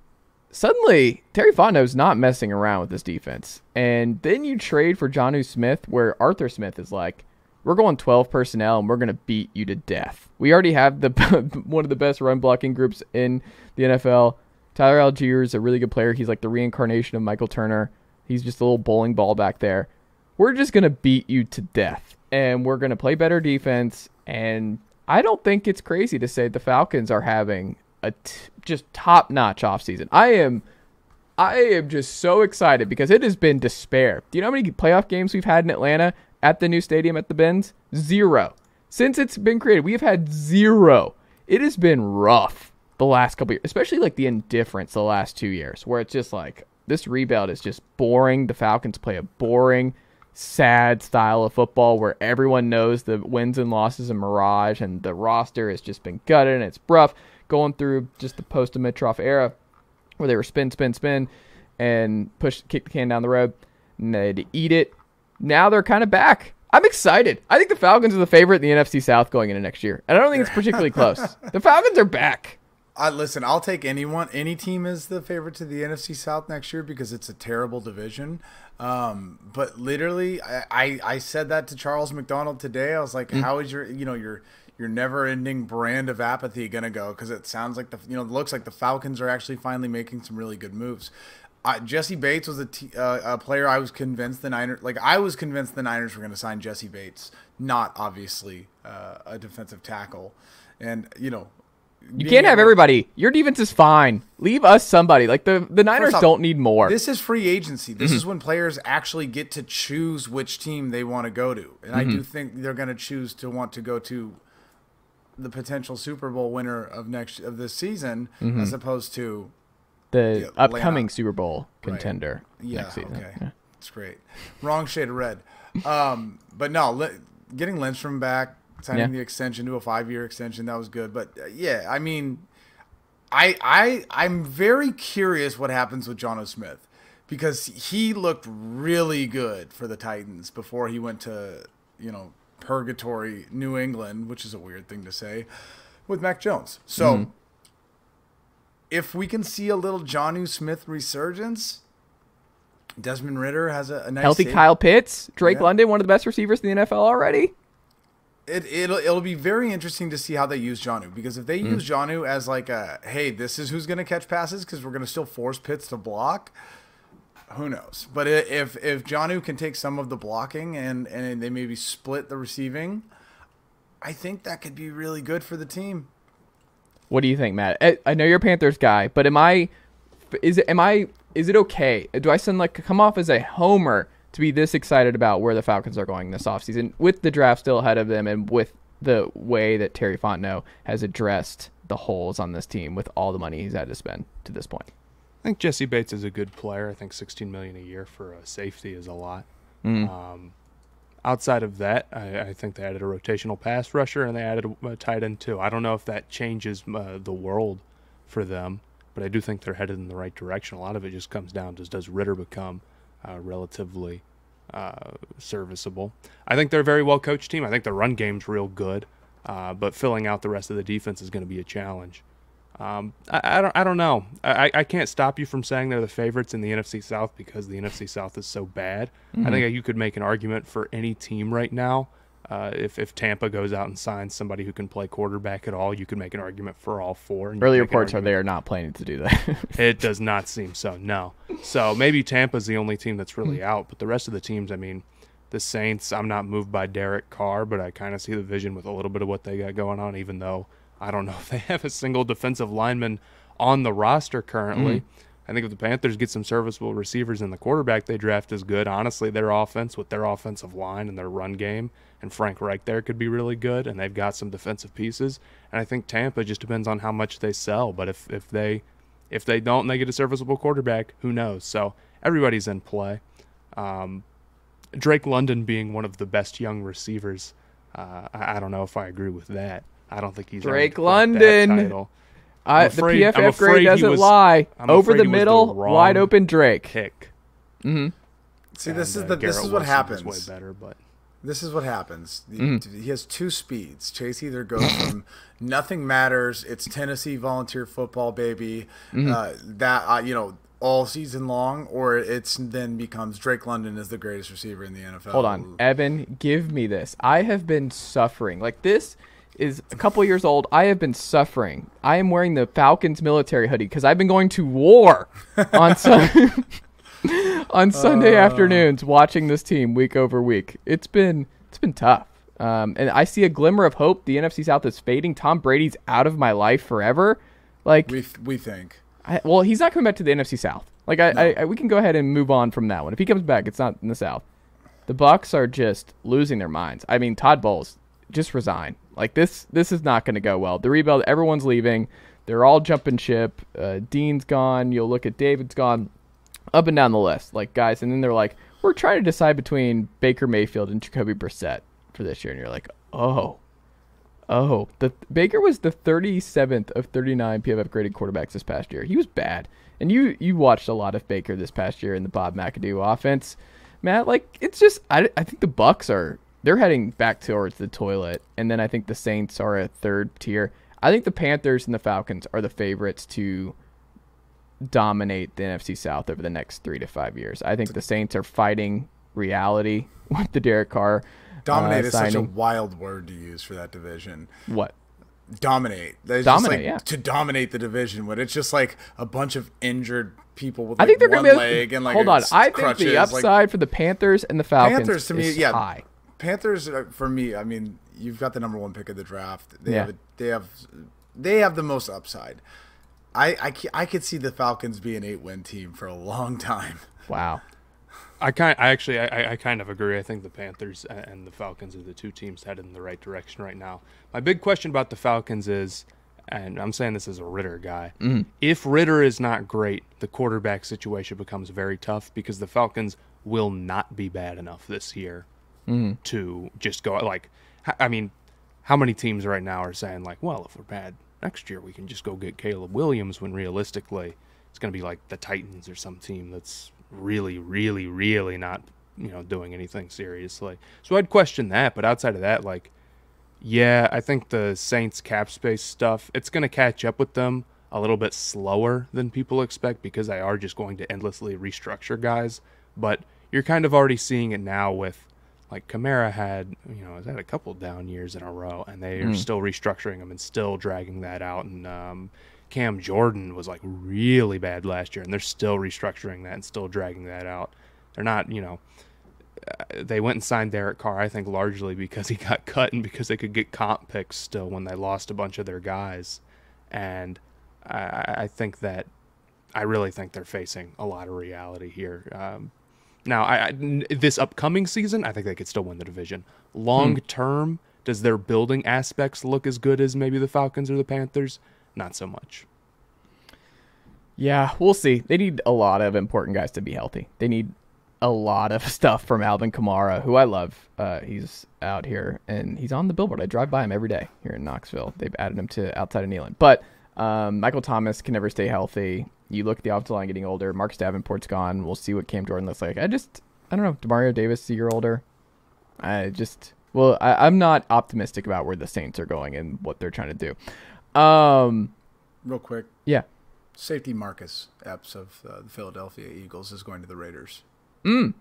suddenly Terry Fontenot's not messing around with this defense. And then you trade for Jonnu Smith, where Arthur Smith is like, we're going 12 personnel and we're going to beat you to death. We already have one of the best run blocking groups in the NFL. Tyler Algier is a really good player. He's like the reincarnation of Michael Turner. He's just a little bowling ball back there. We're just going to beat you to death. And we're going to play better defense. And I don't think it's crazy to say the Falcons are having a just top-notch offseason. I am just so excited because it has been despair. Do you know how many playoff games we've had in Atlanta at the new stadium at the Benz? 0. Since it's been created, we have had 0. It has been rough the last couple years, especially like the indifference the last 2 years, where it's just like this rebuild is just boring. The Falcons play a boring, sad style of football where everyone knows the wins and losses a mirage, and the roster has just been gutted and it's rough. Going through just the post-Dimitrov era where they were spin, and kick the can down the road, and they had to eat it. Now they're kind of back. I'm excited. I think the Falcons are the favorite in the NFC South going into next year, and I don't think it's particularly close. The Falcons are back. Listen, I'll take any team as the favorite to the NFC South next year because it's a terrible division. But literally, I said that to Charles McDonald today. I was like, how is your never-ending brand of apathy going to go? Because it sounds like it looks like the Falcons are actually finally making some really good moves. Jessie Bates was a player I was convinced the Niners were going to sign Jessie Bates, not obviously a defensive tackle. And you can't have everybody. Your defense is fine. Leave us somebody. Like the Niners don't need more. This is free agency. This is when players actually get to choose which team they want to go to. And I do think they're going to choose to want to go to the potential Super Bowl winner of this season, as opposed to the upcoming Super Bowl contender next season. Okay. Yeah. That's great. Wrong shade of red. But no, getting Lindstrom back, signing the extension to a 5-year extension, that was good. But I mean, I'm very curious what happens with Jonnu Smith because he looked really good for the Titans before he went to, purgatory New England, which is a weird thing to say, with Mac Jones. So if we can see a little Jonnu Smith resurgence, Desmond Ridder has a nice healthy Kyle Pitts, Drake London, one of the best receivers in the NFL already. It'll be very interesting to see how they use Jonnu, because if they use Jonnu as like hey, this is who's going to catch passes because we're going to still force Pitts to block, who knows? But if Jonnu can take some of the blocking and they maybe split the receiving, I think that could be really good for the team. What do you think, Matt? I know you're a Panthers guy, but is it okay? Do I come off as a homer to be this excited about where the Falcons are going this offseason with the draft still ahead of them and with the way that Terry Fontenot has addressed the holes on this team with all the money he's had to spend to this point? I think Jessie Bates is a good player. I think $16 million a year for a safety is a lot. Outside of that, I think they added a rotational pass rusher and they added a tight end too. I don't know if that changes the world for them, but I do think they're headed in the right direction. A lot of it just comes down to, does Ritter become relatively serviceable? I think they're a very well-coached team. I think the run game's real good, but filling out the rest of the defense is going to be a challenge. I don't know. I can't stop you from saying they're the favorites in the NFC South because the NFC South is so bad. I think you could make an argument for any team right now. If Tampa goes out and signs somebody who can play quarterback at all, you could make an argument for all four. Early reports are they are not planning to do that. It does not seem so, no. So maybe Tampa's the only team that's really out, but the rest of the teams, I mean, the Saints, I'm not moved by Derek Carr, but I kind of see the vision with a little bit of what they got going on, even though I don't know if they have a single defensive lineman on the roster currently. I think if the Panthers get some serviceable receivers and the quarterback they draft is good, honestly, their offense with their offensive line and their run game and Frank Reich there could be really good, and they've got some defensive pieces. And I think Tampa just depends on how much they sell. But if they don't and they get a serviceable quarterback, who knows? So everybody's in play. Drake London being one of the best young receivers, I don't know if I agree with that. I don't think he's Drake London. The PFF grade doesn't lie. Over the middle, wide open Drake. Pick. See, this is what happens. Way better, but this is what happens. He has two speeds. Chase either goes from nothing matters, it's Tennessee volunteer football, baby, all season long, or it's then becomes Drake London is the greatest receiver in the NFL. Hold on, Evan, give me this. I have been suffering. Like, this is a couple years old. I have been suffering. I am wearing the Falcons military hoodie because I've been going to war on Sunday afternoons watching this team week over week. It's been tough. And I see a glimmer of hope. The NFC South is fading. Tom Brady's out of my life forever. Like, we think. Well, he's not coming back to the NFC South. Like, we can go ahead and move on from that one. If he comes back, it's not in the South. The Bucs are just losing their minds. I mean, Todd Bowles, just resign. Like, this is not going to go well. The rebuild, everyone's leaving. They're all jumping ship. Dean's gone. You'll look at David's gone. Up and down the list, like, guys. And then they're like, we're trying to decide between Baker Mayfield and Jacoby Brissett for this year. And you're like, the Baker was the 37th of 39 PFF graded quarterbacks this past year. He was bad. And you watched a lot of Baker this past year in the Bob McAdoo offense. Matt, like, it's just, I think the Bucs they're heading back towards the toilet. And then I think the Saints are a third tier. I think the Panthers and the Falcons are the favorites to dominate the NFC South over the next 3 to 5 years. I think the Saints are fighting reality with the Derek Carr dominate is signing. such a wild word to use for that division. What? Dominate. Yeah. To dominate the division, when it's just like a bunch of injured people with I think they're one gonna leg and like hold on. I think crutches, the upside for the Panthers and the Falcons Panthers, to me, is yeah. high. Panthers, for me, I mean, you've got the number one pick of the draft. They have the most upside. I could see the Falcons be an 8-win team for a long time. Wow. I kind of agree. I think the Panthers and the Falcons are the two teams headed in the right direction right now. My big question about the Falcons is, and I'm saying this as a Ritter guy, if Ritter is not great, the quarterback situation becomes very tough because the Falcons will not be bad enough this year to just go, like, I mean, how many teams right now are saying, like, well, if we're bad next year, we can just go get Caleb Williams, when realistically it's going to be like the Titans or some team that's really, really, really not, doing anything seriously. So I'd question that, but outside of that, like, yeah, I think the Saints cap space stuff, it's going to catch up with them a little bit slower than people expect because they are just going to endlessly restructure guys. But you're kind of already seeing it now with, like, Kamara had a couple down years in a row, and they are still restructuring them and still dragging that out. And Cam Jordan was, like, really bad last year, and they're still restructuring that and still dragging that out. They're not, they went and signed Derek Carr, I think largely because he got cut and because they could get comp picks still when they lost a bunch of their guys. And I think that I really think they're facing a lot of reality here. Now, this upcoming season, I think they could still win the division. Long term, does their building aspects look as good as maybe the Falcons or the Panthers? Not so much. Yeah, we'll see. They need a lot of important guys to be healthy. They need a lot of stuff from Alvin Kamara, who I love. He's out here, and he's on the billboard. I drive by him every day here in Knoxville. They've added him to outside of Neyland. But Michael Thomas can never stay healthy. You look at the offensive line getting older. Marcus Davenport's gone. We'll see what Cam Jordan looks like. I don't know. DeMario Davis is a year older. I'm not optimistic about where the Saints are going and what they're trying to do. Real quick. Yeah. Safety Marcus Epps of the Philadelphia Eagles is going to the Raiders. Has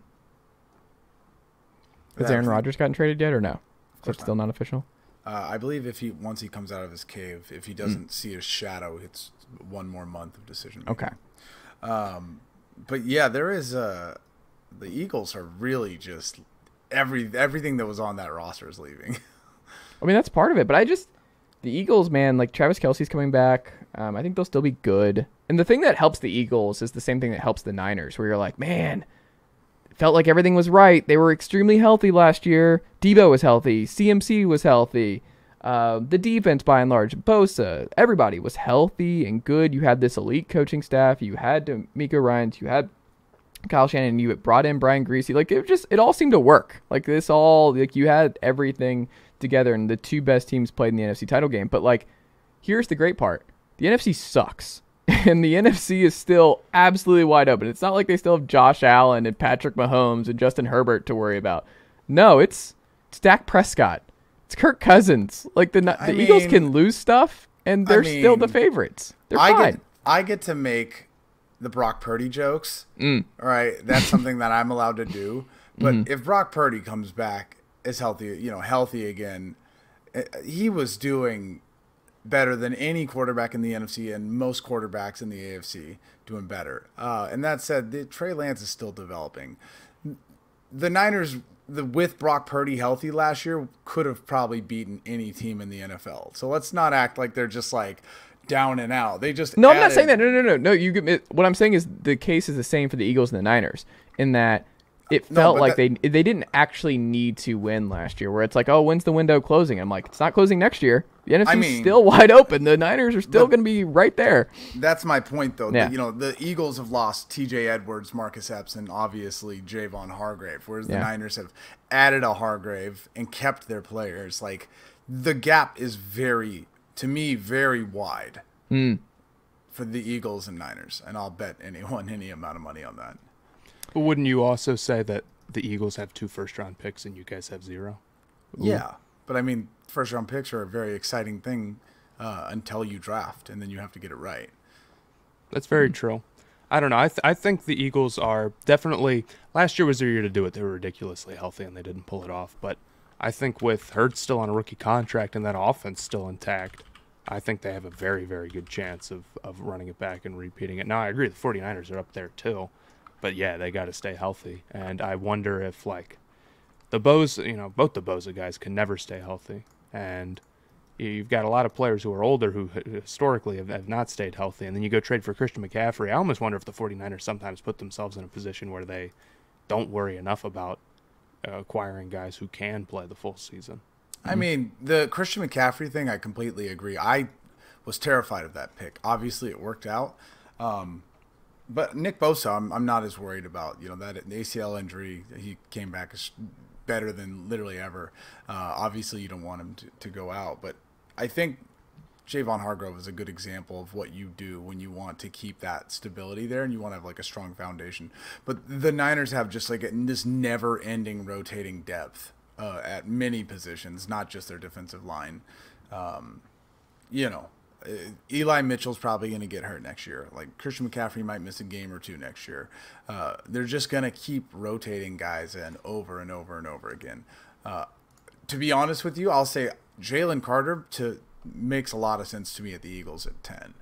Aaron Rodgers gotten traded yet or no? Is that still not official? I believe once he comes out of his cave, if he doesn't see his shadow, it's one more month of decision making. Okay. But yeah, there is the Eagles are really just everything that was on that roster is leaving. I mean, that's part of it, but the Eagles, man, like Travis Kelce's coming back. I think they'll still be good. And the thing that helps the Eagles is the same thing that helps the Niners, where you're like, man, it felt like everything was right. They were extremely healthy last year. Debo was healthy. CMC was healthy. The defense, by and large, Bosa, everybody was healthy and good. You had this elite coaching staff. You had D'Amico Ryans. You had Kyle Shanahan. You brought in Brian Greasy. Like, it all seemed to work. Like, you had everything together, and the two best teams played in the NFC title game. But, like, here's the great part. The NFC sucks, and the NFC is still absolutely wide open. It's not like they still have Josh Allen and Patrick Mahomes and Justin Herbert to worry about. No, it's Dak Prescott. It's Kirk Cousins. Like, the Eagles can lose stuff, and they're still the favorites. They're fine. I get to make the Brock Purdy jokes. All right, that's something that I'm allowed to do. But if Brock Purdy comes back is healthy again, he was doing better than any quarterback in the NFC and most quarterbacks in the AFC doing better. And that said, Trey Lance is still developing. The Niners, with Brock Purdy healthy last year, could have probably beaten any team in the NFL. So let's not act like they're just like down and out. They just I'm not saying that. No. What I'm saying is the case is the same for the Eagles and the Niners in that it felt like they didn't actually need to win last year, where it's like, oh, when's the window closing? I'm like, it's not closing next year. The NFC's still wide open. The Niners are still going to be right there. That's my point, though. Yeah. The Eagles have lost T.J. Edwards, Marcus Epps, and obviously Javon Hargrave, whereas the Niners have added a Hargrave and kept their players. Like, the gap is very wide for the Eagles and Niners, and I'll bet anyone any amount of money on that. But wouldn't you also say that the Eagles have 2 first-round picks and you guys have 0? Ooh. Yeah, but I mean, first-round picks are a very exciting thing until you draft, and then you have to get it right. That's very true. I don't know. I think the Eagles are definitely – last year was their year to do it. They were ridiculously healthy, and they didn't pull it off. But I think with Hurts still on a rookie contract and that offense still intact, I think they have a very, very good chance of running it back and repeating it. Now, I agree the 49ers are up there too. But, yeah, they got to stay healthy. And I wonder if, like, the both the Bosa guys can never stay healthy. And you've got a lot of players who are older who historically have not stayed healthy. And then you go trade for Christian McCaffrey. I almost wonder if the 49ers sometimes put themselves in a position where they don't worry enough about acquiring guys who can play the full season. I mean, the Christian McCaffrey thing, I completely agree. I was terrified of that pick. Obviously, it worked out. But Nick Bosa, I'm not as worried about. That the ACL injury, he came back as better than literally ever. Obviously, you don't want him to go out. But I think Javon Hargrave is a good example of what you do when you want to keep that stability there and you want to have like a strong foundation. But the Niners have just like this never-ending rotating depth at many positions, not just their defensive line. Eli Mitchell's probably going to get hurt next year. Like, Christian McCaffrey might miss a game or two next year. They're just going to keep rotating guys in over and over and over again. To be honest with you, I'll say Jalen Carter makes a lot of sense to me at the Eagles at 10.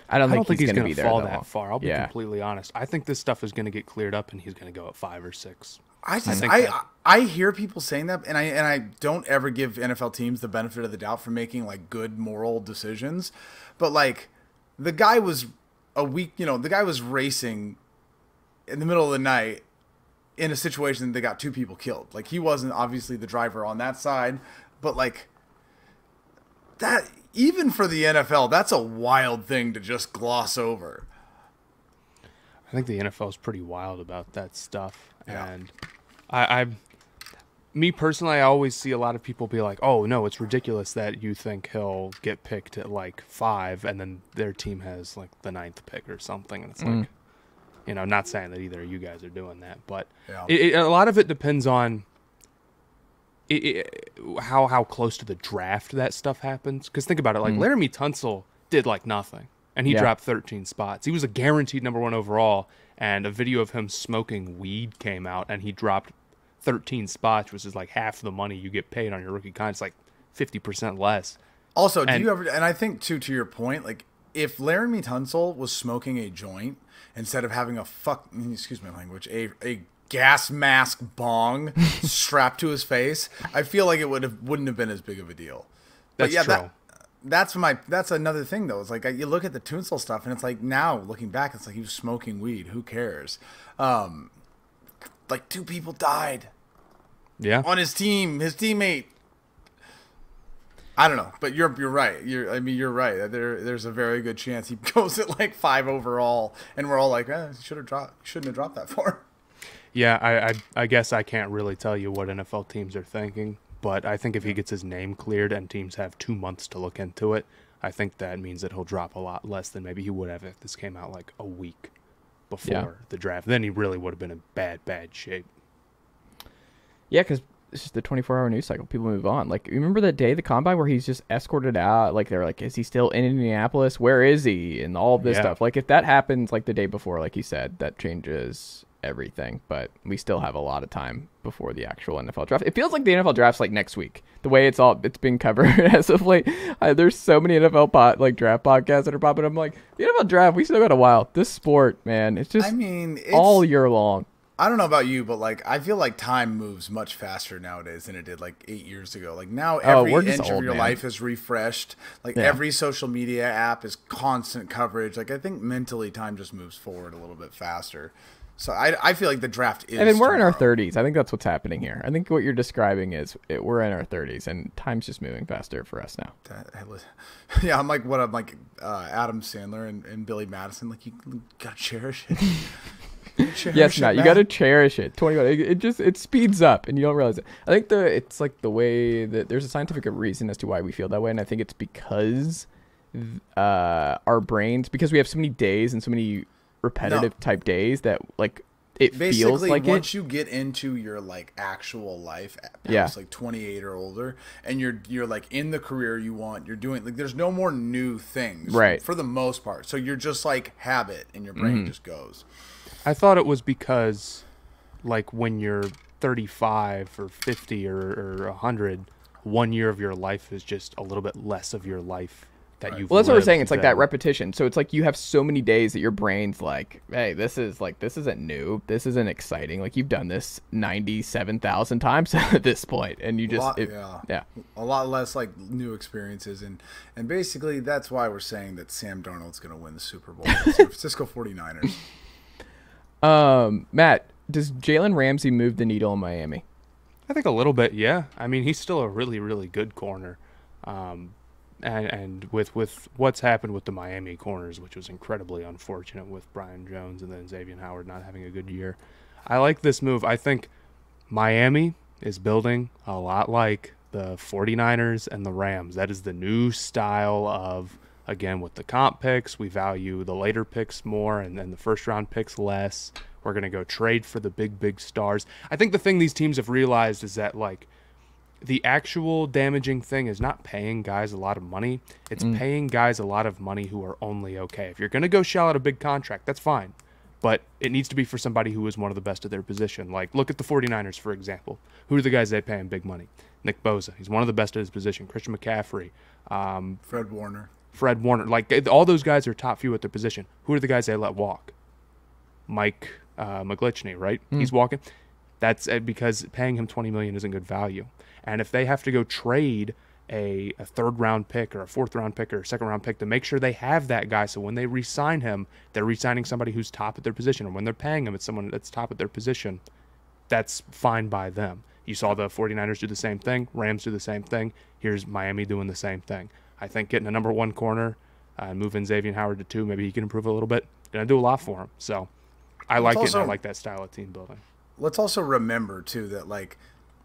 I don't think think he's he's going to be there fall though. that far. I'll be completely honest. I think this stuff is going to get cleared up, and he's going to go at 5 or 6. I hear people saying that, and I don't ever give NFL teams the benefit of the doubt for making like good moral decisions, but like the guy was the guy was racing in the middle of the night in a situation that they got 2 people killed. Like he wasn't obviously the driver on that side, but like that, even for the NFL, that's a wild thing to just gloss over. I think the NFL is pretty wild about that stuff. Yeah. And me personally, I always see a lot of people be like, oh, no, it's ridiculous that you think he'll get picked at like 5 and then their team has like the 9th pick or something. And it's like, not saying that either of you guys are doing that, but a lot of it depends on how close to the draft that stuff happens. Because think about it, like Laramie Tunsil did like nothing, and he dropped 13 spots. He was a guaranteed number 1 overall, and a video of him smoking weed came out, and he dropped 13 spots, which is like half the money you get paid on your rookie contract. It's like 50% less. Also, do you ever? And I think too, to your point, like if Laramie Tunsil was smoking a joint instead of having excuse my language, a gas mask bong strapped to his face, I feel like it wouldn't have been as big of a deal. But That's true. That's another thing though. It's like you look at the Tunsil stuff, and it's like now looking back, it's like he was smoking weed. Who cares? Like 2 people died. Yeah. On his team, his teammate. I don't know, but you're right. You're right. There's a very good chance he goes at like 5 overall, and we're all like, shouldn't have dropped that far. Yeah, I guess I can't really tell you what NFL teams are thinking, but I think if he gets his name cleared and teams have 2 months to look into it, I think that means that he'll drop a lot less than maybe he would have if this came out like a week before the draft. Then he really would have been in bad shape. Yeah, because it's just the 24-hour news cycle. People move on. Like, you remember that day, the combine, where he's just escorted out? Like, they're like, is he still in Indianapolis? Where is he? And all this stuff. Like, if that happens, like, the day before, like you said, that changes everything. But we still have a lot of time before the actual NFL draft. It feels like the NFL draft's, like, next week. The way it's been covered as of late. There's so many NFL draft podcasts that are popping up. I'm like, the NFL draft, we still got a while. This sport, man, it's just all year long. I don't know about you, but like I feel like time moves much faster nowadays than it did like 8 years ago. Like now every inch of your life is refreshed. Like every social media app is constant coverage. Like I think mentally time just moves forward a little bit faster. So I feel like the draft is. And then we're in our 30s. I think that's what's happening here. I think what you're describing is we're in our 30s and time's just moving faster for us now. Yeah, I'm like Adam Sandler and Billy Madison. Like you gotta cherish it. Yes, Matt, you got to cherish it. 21. It speeds up, and you don't realize it. I think it's like the way that there's a scientific reason as to why we feel that way, and I think it's because our brains, because we have so many days and so many repetitive type days that like it feels like once you get into your like actual life past like 28 or older, and you're like in the career you want, you're doing like there's no more new things, right? For the most part, so you're just like habit, and your brain just goes. I thought it was because, like, when you're 35 or 50 or 100, 1 year of your life is just a little bit less of your life that you've. Well, that's what we're saying. It's like that repetition. So it's like you have so many days that your brain's like, hey, this isn't new. This isn't exciting. Like you've done this 97,000 times at this point, and you just a lot less like new experiences, and basically that's why we're saying that Sam Darnold's going to win the Super Bowl. San Francisco 49ers. Matt, does Jalen Ramsey move the needle in Miami? I think a little bit, yeah. I mean, he's still a really, really good corner. And with what's happened with the Miami corners, which was incredibly unfortunate with Brian Jones and then Xavier Howard not having a good year, I like this move. I think Miami is building a lot like the 49ers and the Rams. That is the new style of, again, with the comp picks, we value the later picks more and then the first-round picks less. We're going to go trade for the big stars. I think the thing these teams have realized is that, like, the actual damaging thing is not paying guys a lot of money. It's paying guys a lot of money who are only okay. If you're going to go shell out a big contract, that's fine. But it needs to be for somebody who is one of the best at their position. Like, look at the 49ers, for example. Who are the guys they pay him big money? Nick Bosa. He's one of the best at his position. Christian McCaffrey. Fred Warner. Fred Warner. Like, all those guys are top few at their position. Who are the guys they let walk? Mike McGlinchey, right? He's walking. That's because paying him $20 million isn't good value. And if they have to go trade a third-round pick or a fourth-round pick or a second-round pick to make sure they have that guy, so when they re-sign him, they're re-signing somebody who's top at their position, or when they're paying him, it's someone that's top at their position, that's fine by them. You saw the 49ers do the same thing. Rams do the same thing. Here's Miami doing the same thing. I think getting a number one corner and moving Xavier Howard to 2, maybe he can improve a little bit. Going to do a lot for him. So I like it, and I like that style of team building. Let's also remember, too, that, like,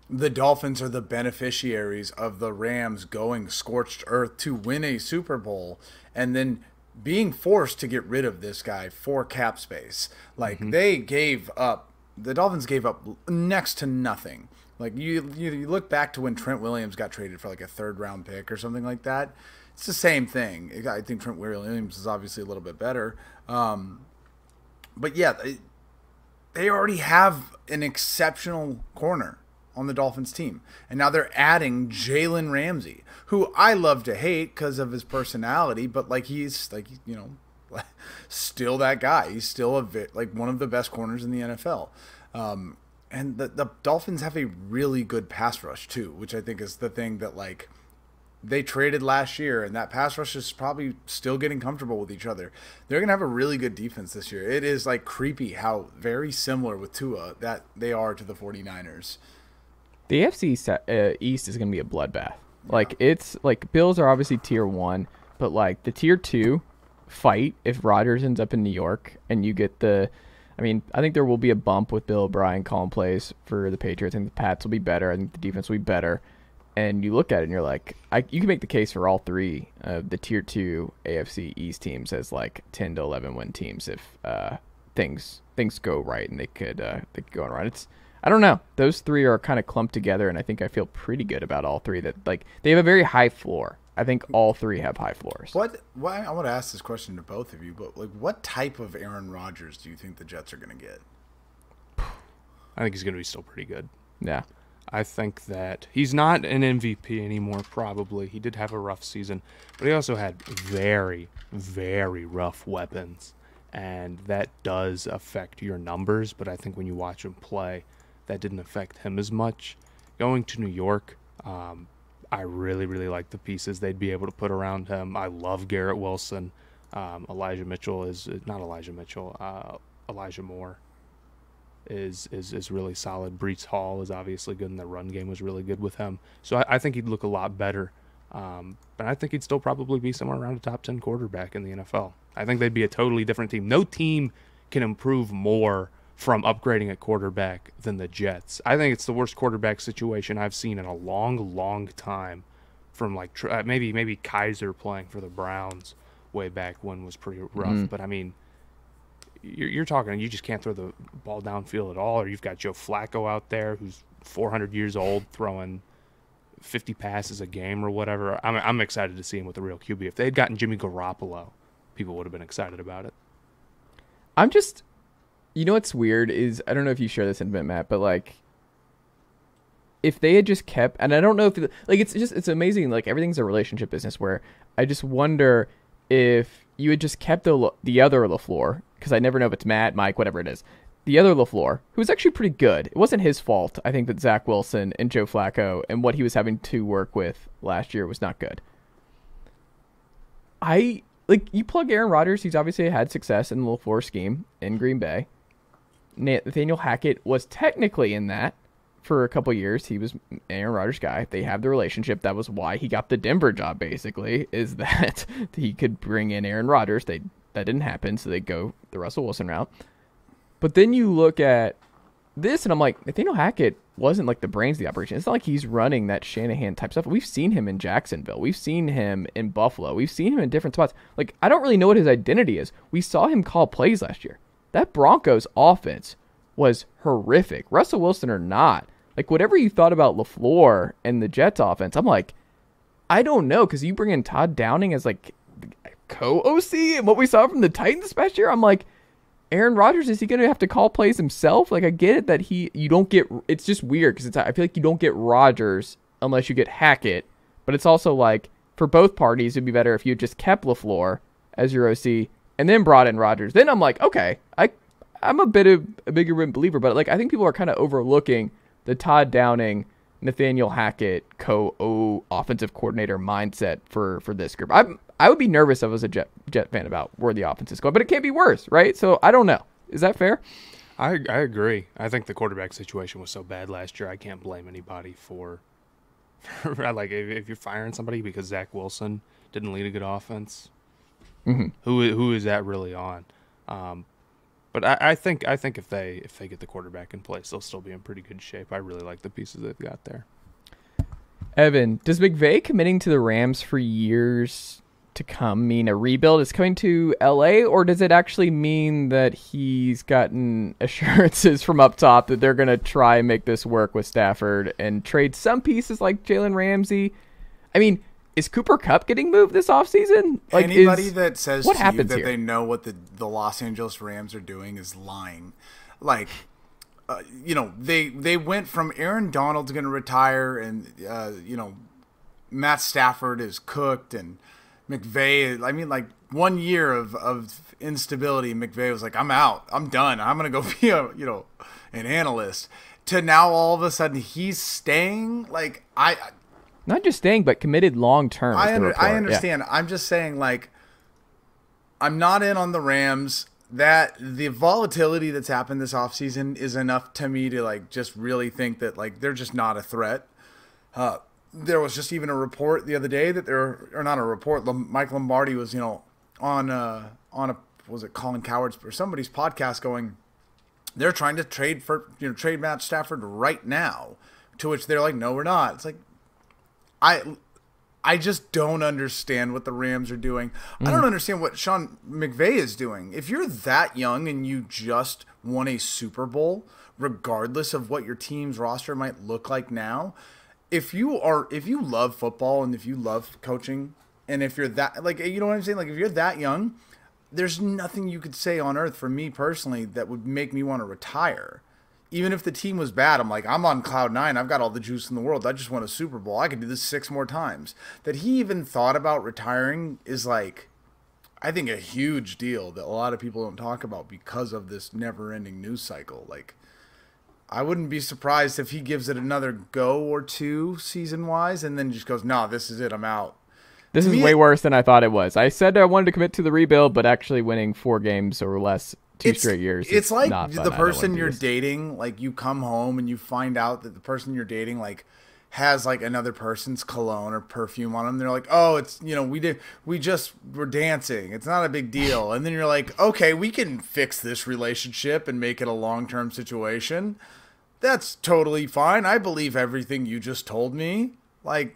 the Dolphins are the beneficiaries of the Rams going scorched earth to win a Super Bowl and then being forced to get rid of this guy for cap space. Like, the Dolphins gave up next to nothing. Like, you look back to when Trent Williams got traded for, like, a third-round pick or something like that. It's the same thing. I think Trent Williams is obviously a little bit better. But, yeah, they already have an exceptional corner on the Dolphins team. And now they're adding Jalen Ramsey, who I love to hate because of his personality, but, like, he's, like, you know, still that guy. He's still one of the best corners in the NFL. And the Dolphins have a really good pass rush too, which I think is the thing that, like, they traded last year, and that pass rush is probably still getting comfortable with each other. They're going to have a really good defense this year. It is, like, creepy how very similar with Tua that they are to the 49ers. The AFC East is going to be a bloodbath. Yeah. Like, it's like Bills are obviously tier 1, but, like, the tier 2 fight if Rodgers ends up in New York and you get I think there will be a bump with Bill O'Brien calling plays for the Patriots. I think the Pats will be better. I think the defense will be better. And you look at it and you're like, you can make the case for all three of the tier 2 AFC East teams as, like, 10 to 11 win teams if things go right and they could go on right. I don't know. Those three are kind of clumped together, and I think I feel pretty good about all three. That, like, they have a very high floor. I think all three have high floors. Why I want to ask this question to both of you, but, like, what type of Aaron Rodgers do you think the Jets are going to get? I think he's going to be still pretty good. Yeah. I think that he's not an MVP anymore, probably. He did have a rough season, but he also had very, very rough weapons, and that does affect your numbers, but I think when you watch him play, that didn't affect him as much. Going to New York, I really, really like the pieces they'd be able to put around him. I love Garrett Wilson. Elijah Moore is really solid. Breece Hall is obviously good, and the run game was really good with him. So I think he'd look a lot better. But I think he'd still probably be somewhere around a top 10 quarterback in the NFL. I think they'd be a totally different team. No team can improve more from upgrading at quarterback than the Jets. I think it's the worst quarterback situation I've seen in a long, long time. From, like, maybe Kaiser playing for the Browns way back when was pretty rough. But I mean, you're talking, you just can't throw the ball downfield at all. Or you've got Joe Flacco out there who's 400 years old throwing 50 passes a game or whatever. I'm excited to see him with the real QB. If they had gotten Jimmy Garoppolo, people would have been excited about it. You know what's weird is, I don't know if you share this sentiment, Matt, but, like, if they had just kept, and I don't know if, like, it's amazing, like, everything's a relationship business, where I just wonder if you had just kept the other LaFleur, because I never know if it's Matt, Mike, whatever it is, the other LaFleur, who was actually pretty good. It wasn't his fault. I think that Zach Wilson and Joe Flacco and what he was having to work with last year was not good. Like, you plug Aaron Rodgers, he's obviously had success in the LaFleur scheme in Green Bay. Nathaniel Hackett was technically in that for a couple years. He was Aaron Rodgers' guy. They have the relationship. That was why he got the Denver job, basically, is that he could bring in Aaron Rodgers. That didn't happen, so they go the Russell Wilson route. But then you look at this, and I'm like, Nathaniel Hackett wasn't, like, the brains of the operation. It's not like he's running that Shanahan type stuff. We've seen him in Jacksonville. We've seen him in Buffalo. We've seen him in different spots. Like, I don't really know what his identity is. We saw him call plays last year. That Broncos offense was horrific. Russell Wilson or not. Like, whatever you thought about LaFleur and the Jets offense, I'm like, I don't know, because you bring in Todd Downing as, like, co-OC, and what we saw from the Titans this past year, I'm like, Aaron Rodgers, is he going to have to call plays himself? Like, I get it that you don't get, it's just weird, because I feel like you don't get Rodgers unless you get Hackett, but it's also like, for both parties, it'd be better if you just kept LaFleur as your OC and then brought in Rodgers. Then I'm like, okay, I'm a bigger believer, but like I think people are kind of overlooking the Todd Downing, Nathaniel Hackett offensive coordinator mindset for this group. I would be nervous if I was a Jet fan about where the offense is going, but it can't be worse, right? So I don't know. Is that fair? I agree. I think the quarterback situation was so bad last year. I can't blame anybody for like if you're firing somebody because Zach Wilson didn't lead a good offense. Mm-hmm. Who is that really on? But I think if they get the quarterback in place, they'll still be in pretty good shape. I really like the pieces they've got there. Evan, does McVay committing to the Rams for years to come mean a rebuild is coming to LA, or does it actually mean that he's gotten assurances from up top that they're going to try and make this work with Stafford and trade some pieces like Jalen Ramsey? I mean, is Cooper Kupp getting moved this offseason? Like, anybody that says what to happens you that here? they know what the Los Angeles Rams are doing is lying. Like, they went from Aaron Donald's going to retire and, Matt Stafford is cooked and McVay, I mean, like 1 year of instability, McVay was like, I'm out. I'm done. I'm going to go be an analyst. To now all of a sudden he's staying. Like, not just staying, but committed long term. I understand. Yeah. I'm just saying, like, I'm not in on the Rams. That the volatility that's happened this offseason is enough to me to like just really think that like they're just not a threat. There was just even a report the other day that not a report. Mike Lombardi was on a was it Colin Coward's or somebody's podcast going, they're trying to trade Matt Stafford right now. To which they're like, no, we're not. It's like I just don't understand what the Rams are doing. I don't understand what Sean McVay is doing. If you're that young and you just won a Super Bowl, regardless of what your team's roster might look like now, if you love football and if you love coaching, and if you're that, like, you know what I'm saying? Like, if you're that young, there's nothing you could say on earth for me personally that would make me want to retire. Even if the team was bad, I'm like, I'm on cloud nine. I've got all the juice in the world. I just won a Super Bowl. I could do this 6 more times. That he even thought about retiring is like, I think, a huge deal that a lot of people don't talk about because of this never-ending news cycle. Like, I wouldn't be surprised if he gives it another go or two season-wise and then just goes, no, this is it. I'm out. This is way worse than I thought it was. I said I wanted to commit to the rebuild, but actually winning 4 games or less 2 straight years. It's like the person you're dating, like you come home and you find out that the person you're dating like has like another person's cologne or perfume on them. They're like, oh, it's, we just were dancing. It's not a big deal. And then you're like, okay, we can fix this relationship and make it a long-term situation. That's totally fine. I believe everything you just told me. Like,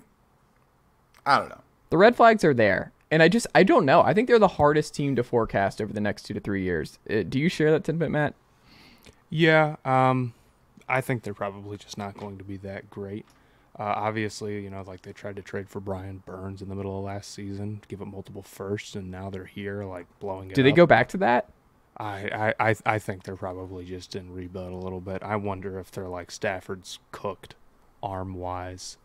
I don't know. The red flags are there. And I don't know. I think they're the hardest team to forecast over the next 2 to 3 years. Do you share that sentiment, Matt? Yeah. I think they're probably just not going to be that great. Obviously, like they tried to trade for Brian Burns in the middle of last season, give up multiple firsts, and now they're here, like blowing it up. Do they go back to that? I think they're probably just in rebuild a little bit. I wonder if they're like Stafford's cooked arm-wise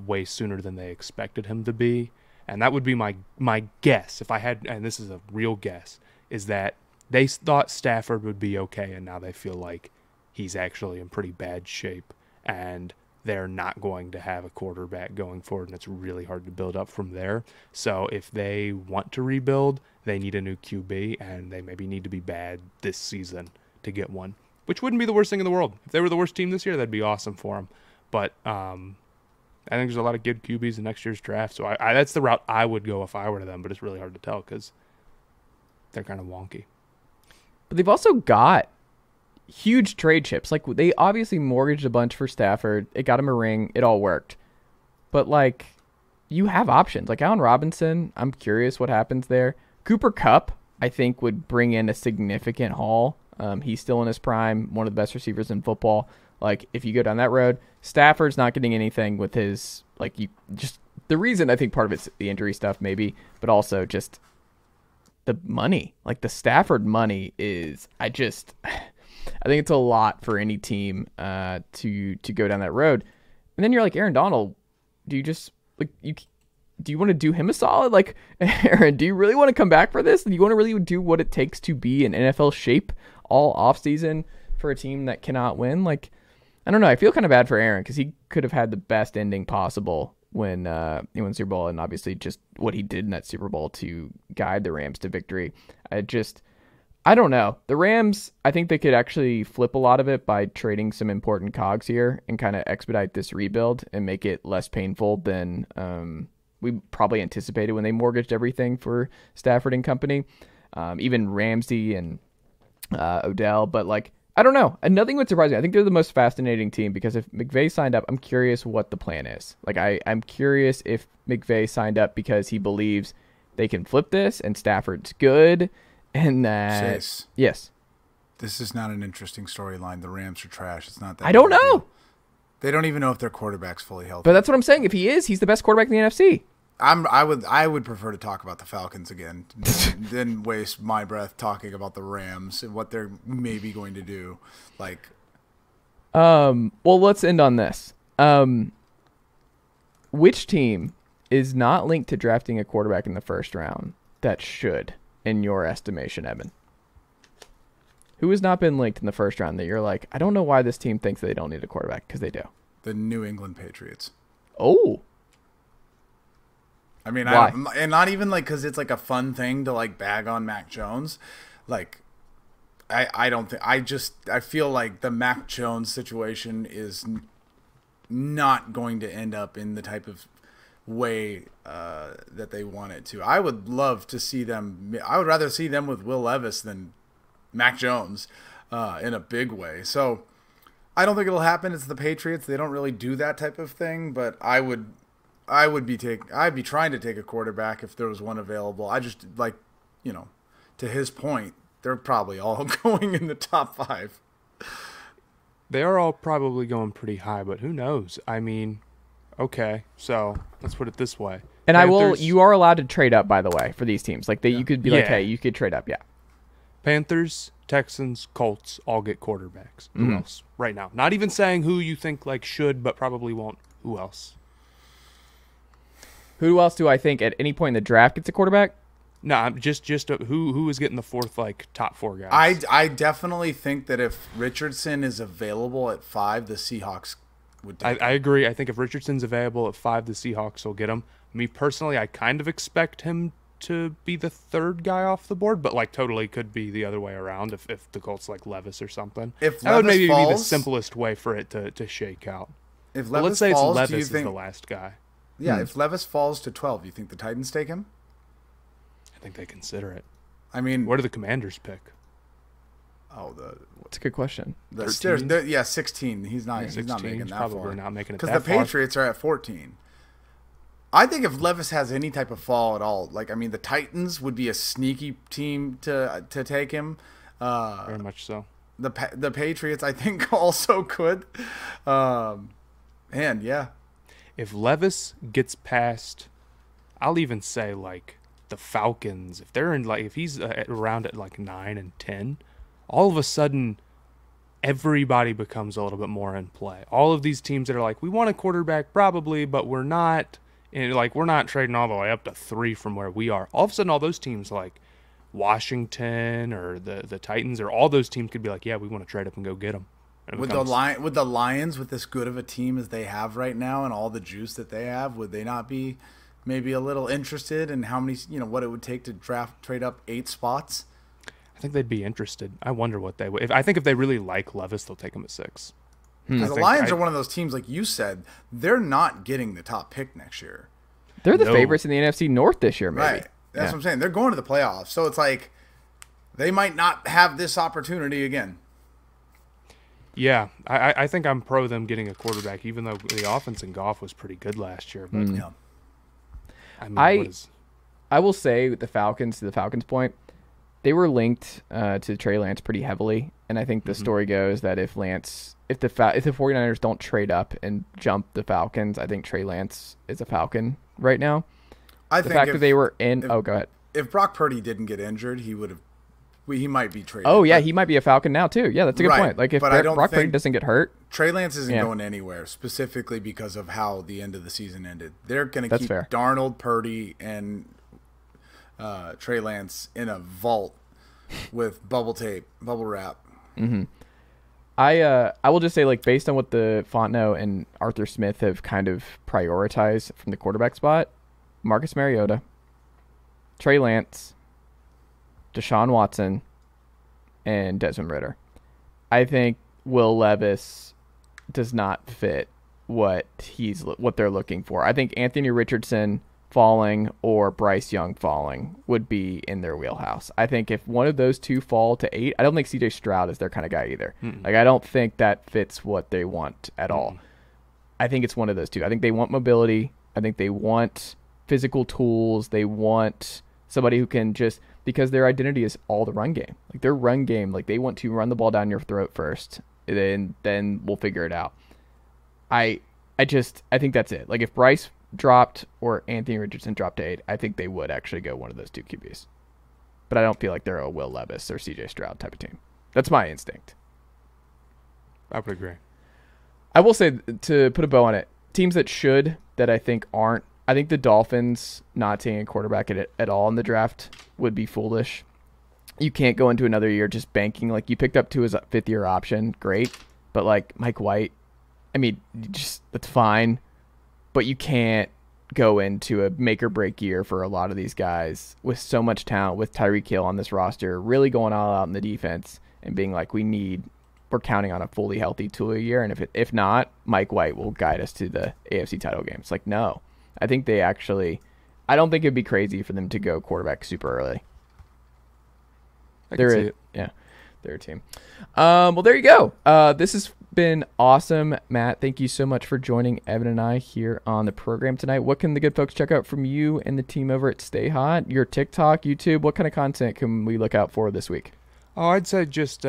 way sooner than they expected him to be. And that would be my guess, if I had, and this is a real guess, is that they thought Stafford would be okay, and now they feel like he's actually in pretty bad shape, and they're not going to have a quarterback going forward, and it's really hard to build up from there. So if they want to rebuild, they need a new QB, and they maybe need to be bad this season to get one, which wouldn't be the worst thing in the world. If they were the worst team this year, that'd be awesome for them. But I think there's a lot of good QBs in next year's draft, so I that's the route I would go if I were to them, but it's really hard to tell because they're kind of wonky. But they've also got huge trade chips. Like, they obviously mortgaged a bunch for Stafford. It got him a ring. It all worked. But, like, you have options. Like, Allen Robinson, I'm curious what happens there. Cooper Kupp, I think, would bring in a significant haul. He's still in his prime, one of the best receivers in football. Like, if you go down that road, Stafford's not getting anything with his, like, the reason I think part of it's the injury stuff maybe, but also just the money. Like, the Stafford money is, I think it's a lot for any team to go down that road. And then you're like, Aaron Donald, do you just, like, do you want to do him a solid? Like, Aaron, do you really want to come back for this? Do you want to really do what it takes to be in NFL shape all offseason for a team that cannot win? Like, I don't know. I feel kind of bad for Aaron because he could have had the best ending possible when he won Super Bowl, and obviously just what he did in that Super Bowl to guide the Rams to victory. I don't know. The Rams, I think they could actually flip a lot of it by trading some important cogs here and kind of expedite this rebuild and make it less painful than we probably anticipated when they mortgaged everything for Stafford and company, even Ramsey and Odell. But like, I don't know. And nothing would surprise me. I think they're the most fascinating team because if McVay signed up, I'm curious what the plan is. Like, I'm curious if McVay signed up because he believes they can flip this and Stafford's good. And that, Chase, yes, this is not an interesting storyline. The Rams are trash. It's not that. I don't know. They don't even know if their quarterback's fully healthy. But that's what I'm saying. If he is, he's the best quarterback in the NFC. I would prefer to talk about the Falcons again than waste my breath talking about the Rams and what they're maybe going to do. Like, well, let's end on this. Which team is not linked to drafting a quarterback in the first round that should, in your estimation, Evan? Who has not been linked in the first round that you're like, I don't know why this team thinks they don't need a quarterback, because they do? the New England Patriots. Oh. I mean, Why? and not even like because it's like a fun thing to like bag on Mac Jones. Like, I don't think I feel like the Mac Jones situation is not going to end up in the type of way that they want it to. I would love to see them. I would rather see them with Will Levis than Mac Jones in a big way. So I don't think it'll happen. It's the Patriots. They don't really do that type of thing. But I'd be trying to take a quarterback if there was one available. I just like, to his point, they're probably all going in the top 5. They are all probably going pretty high, but who knows? I mean, okay, so let's put it this way. And Panthers, you are allowed to trade up, by the way, for these teams. Like, you could be like, Yeah. hey, you could trade up, yeah. Panthers, Texans, Colts all get quarterbacks. Who else right now? Not even saying who you think like should, but probably won't. Who else? Who else do I think at any point in the draft gets a quarterback? No, I'm just who is getting the fourth top 4 guys? I definitely think that if Richardson is available at 5, the Seahawks would take I agree. I think if Richardson's available at 5, the Seahawks will get him. Me personally, I kind of expect him to be the 3rd guy off the board, but like totally could be the other way around if the Colts like Levis or something. If that would Levis maybe be the falls- simplest way for it to shake out. If But Levis let's say falls, it's do you Levis think? is the last guy. Yeah, if Levis falls to 12, you think the Titans take him? I think they consider it. I mean, Where do the Commanders pick? That's a good question. 13? 16. He's not 16, making he's that probably far. not making it Because that the far. Patriots are at 14. I think if Levis has any type of fall at all, like, I mean, the Titans would be a sneaky team to take him. Very much so. The Patriots, I think, also could. And yeah, If Levis gets past, I'll even say like the Falcons, if they're in like if he's around at like 9 and 10, all of a sudden everybody becomes a little bit more in play. All of these teams that are like, we want a quarterback probably, but we're not, and like we're not trading all the way up to 3 from where we are. All of a sudden, all those teams like Washington or the Titans or all those teams could be like, yeah, we want to trade up and go get them. with the Lions, with as good of a team as they have right now and all the juice that they have, would they not be maybe a little interested in how many, what it would take to trade up 8 spots? I think they'd be interested. I wonder what they would. I think if they really like Levis, they'll take him at 6. Because the Lions are one of those teams, like you said, they're not getting the top pick next year. They're the No. favorites in the NFC North this year, maybe. Right. That's what I'm saying. They're going to the playoffs. So it's like they might not have this opportunity again. Yeah, I think I'm pro them getting a quarterback, even though the offense in Goff was pretty good last year. But Yeah. I mean, I will say with the Falcons, to the Falcons' point, they were linked to Trey Lance pretty heavily. And I think the story goes that if the 49ers don't trade up and jump the Falcons, I think Trey Lance is a Falcon right now. I The think fact if, that they were in... if- go ahead. if Brock Purdy didn't get injured, he would have. He might be traded. Oh, yeah, he might be a Falcon now, too. Yeah, that's a good Right, point. Like, if but I don't Brock Purdy think- doesn't get hurt... Trey Lance isn't Yeah. going anywhere, specifically because of how the end of the season ended. They're going to That's keep fair. Darnold, Purdy, and Trey Lance in a vault with bubble tape, bubble wrap. I will just say, like, based on what the Fontenot and Arthur Smith have kind of prioritized from the quarterback spot, Marcus Mariota, Trey Lance, Deshaun Watson, and Desmond Ridder. I think Will Levis does not fit what they're looking for. I think Anthony Richardson falling or Bryce Young falling would be in their wheelhouse. I think if one of those two fall to 8, I don't think CJ Stroud is their kind of guy either. Like, I don't think that fits what they want at all. I think it's one of those two. I think they want mobility. I think they want physical tools. They want somebody who can just, because their identity is all the run game. Like, their run game, like, they want to run the ball down your throat first, and then we'll figure it out. I think that's it. Like, if Bryce dropped or Anthony Richardson dropped to 8, I think they would actually go one of those two QBs. But I don't feel like they're a Will Levis or CJ Stroud type of team. That's my instinct. I would agree. I will say, to put a bow on it, teams that I think aren't, I think the Dolphins not taking a quarterback at all in the draft would be foolish. You can't go into another year just banking. Like, you picked up to his 5th-year option, great. But, like, Mike White, I mean, that's fine. But you can't go into a make-or-break year for a lot of these guys with so much talent, with Tyreek Hill on this roster, really going all out in the defense and being like, we're counting on a fully healthy Tua year, and if not, Mike White will guide us to the AFC title game. It's like, no. I think I don't think it'd be crazy for them to go quarterback super early. I can see it. Yeah, they're a team. Well, there you go. This has been awesome, Matt. Thank you so much for joining Evan and I here on the program tonight. What can the good folks check out from you and the team over at Stay Hot? Your TikTok, YouTube, what kind of content can we look out for this week? Oh, I'd say just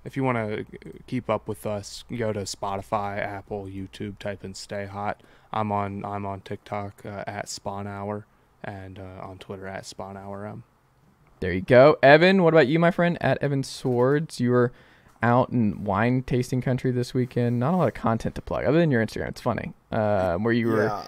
if you want to keep up with us, go to Spotify, Apple, YouTube, type in Stay Hot. I'm on TikTok at Sponhour and on Twitter at Sponhour. There you go. Evan, what about you, my friend? At Evan Sowards. You were out in wine tasting country this weekend. Not a lot of content to plug other than your Instagram. It's funny. Where you were.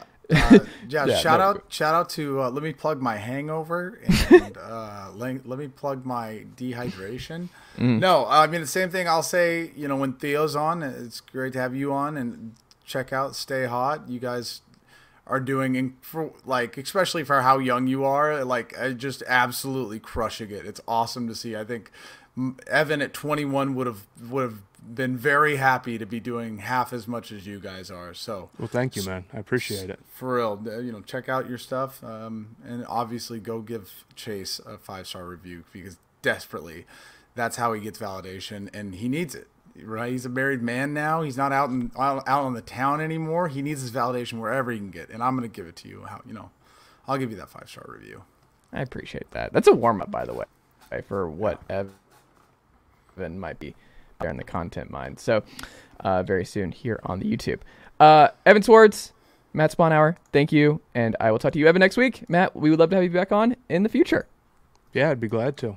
Shout out to let me plug my hangover and let me plug my dehydration. No, I mean the same thing. I'll say, when Theo's on, it's great to have you on, and check out Stay Hot. You guys are doing, especially for how young you are, just absolutely crushing it. It's awesome to see. I think Evan at 21 would have been very happy to be doing half as much as you guys are. So, well, thank you, man. I appreciate it. For real, check out your stuff, and obviously go give Chase a 5-star review, because desperately, that's how he gets validation, and he needs it. Right? He's a married man now. He's not out on the town anymore. He needs his validation wherever he can get, and I'm going to give it to you. I'll give you that 5-star review. I appreciate that. That's a warm up, by the way, for what Evan might be there in the content mind. So very soon here on the YouTube. Evan Swords, Matt Sponhour, thank you, and I will talk to you, Evan, next week. Matt, we would love to have you back on in the future. Yeah, I'd be glad to.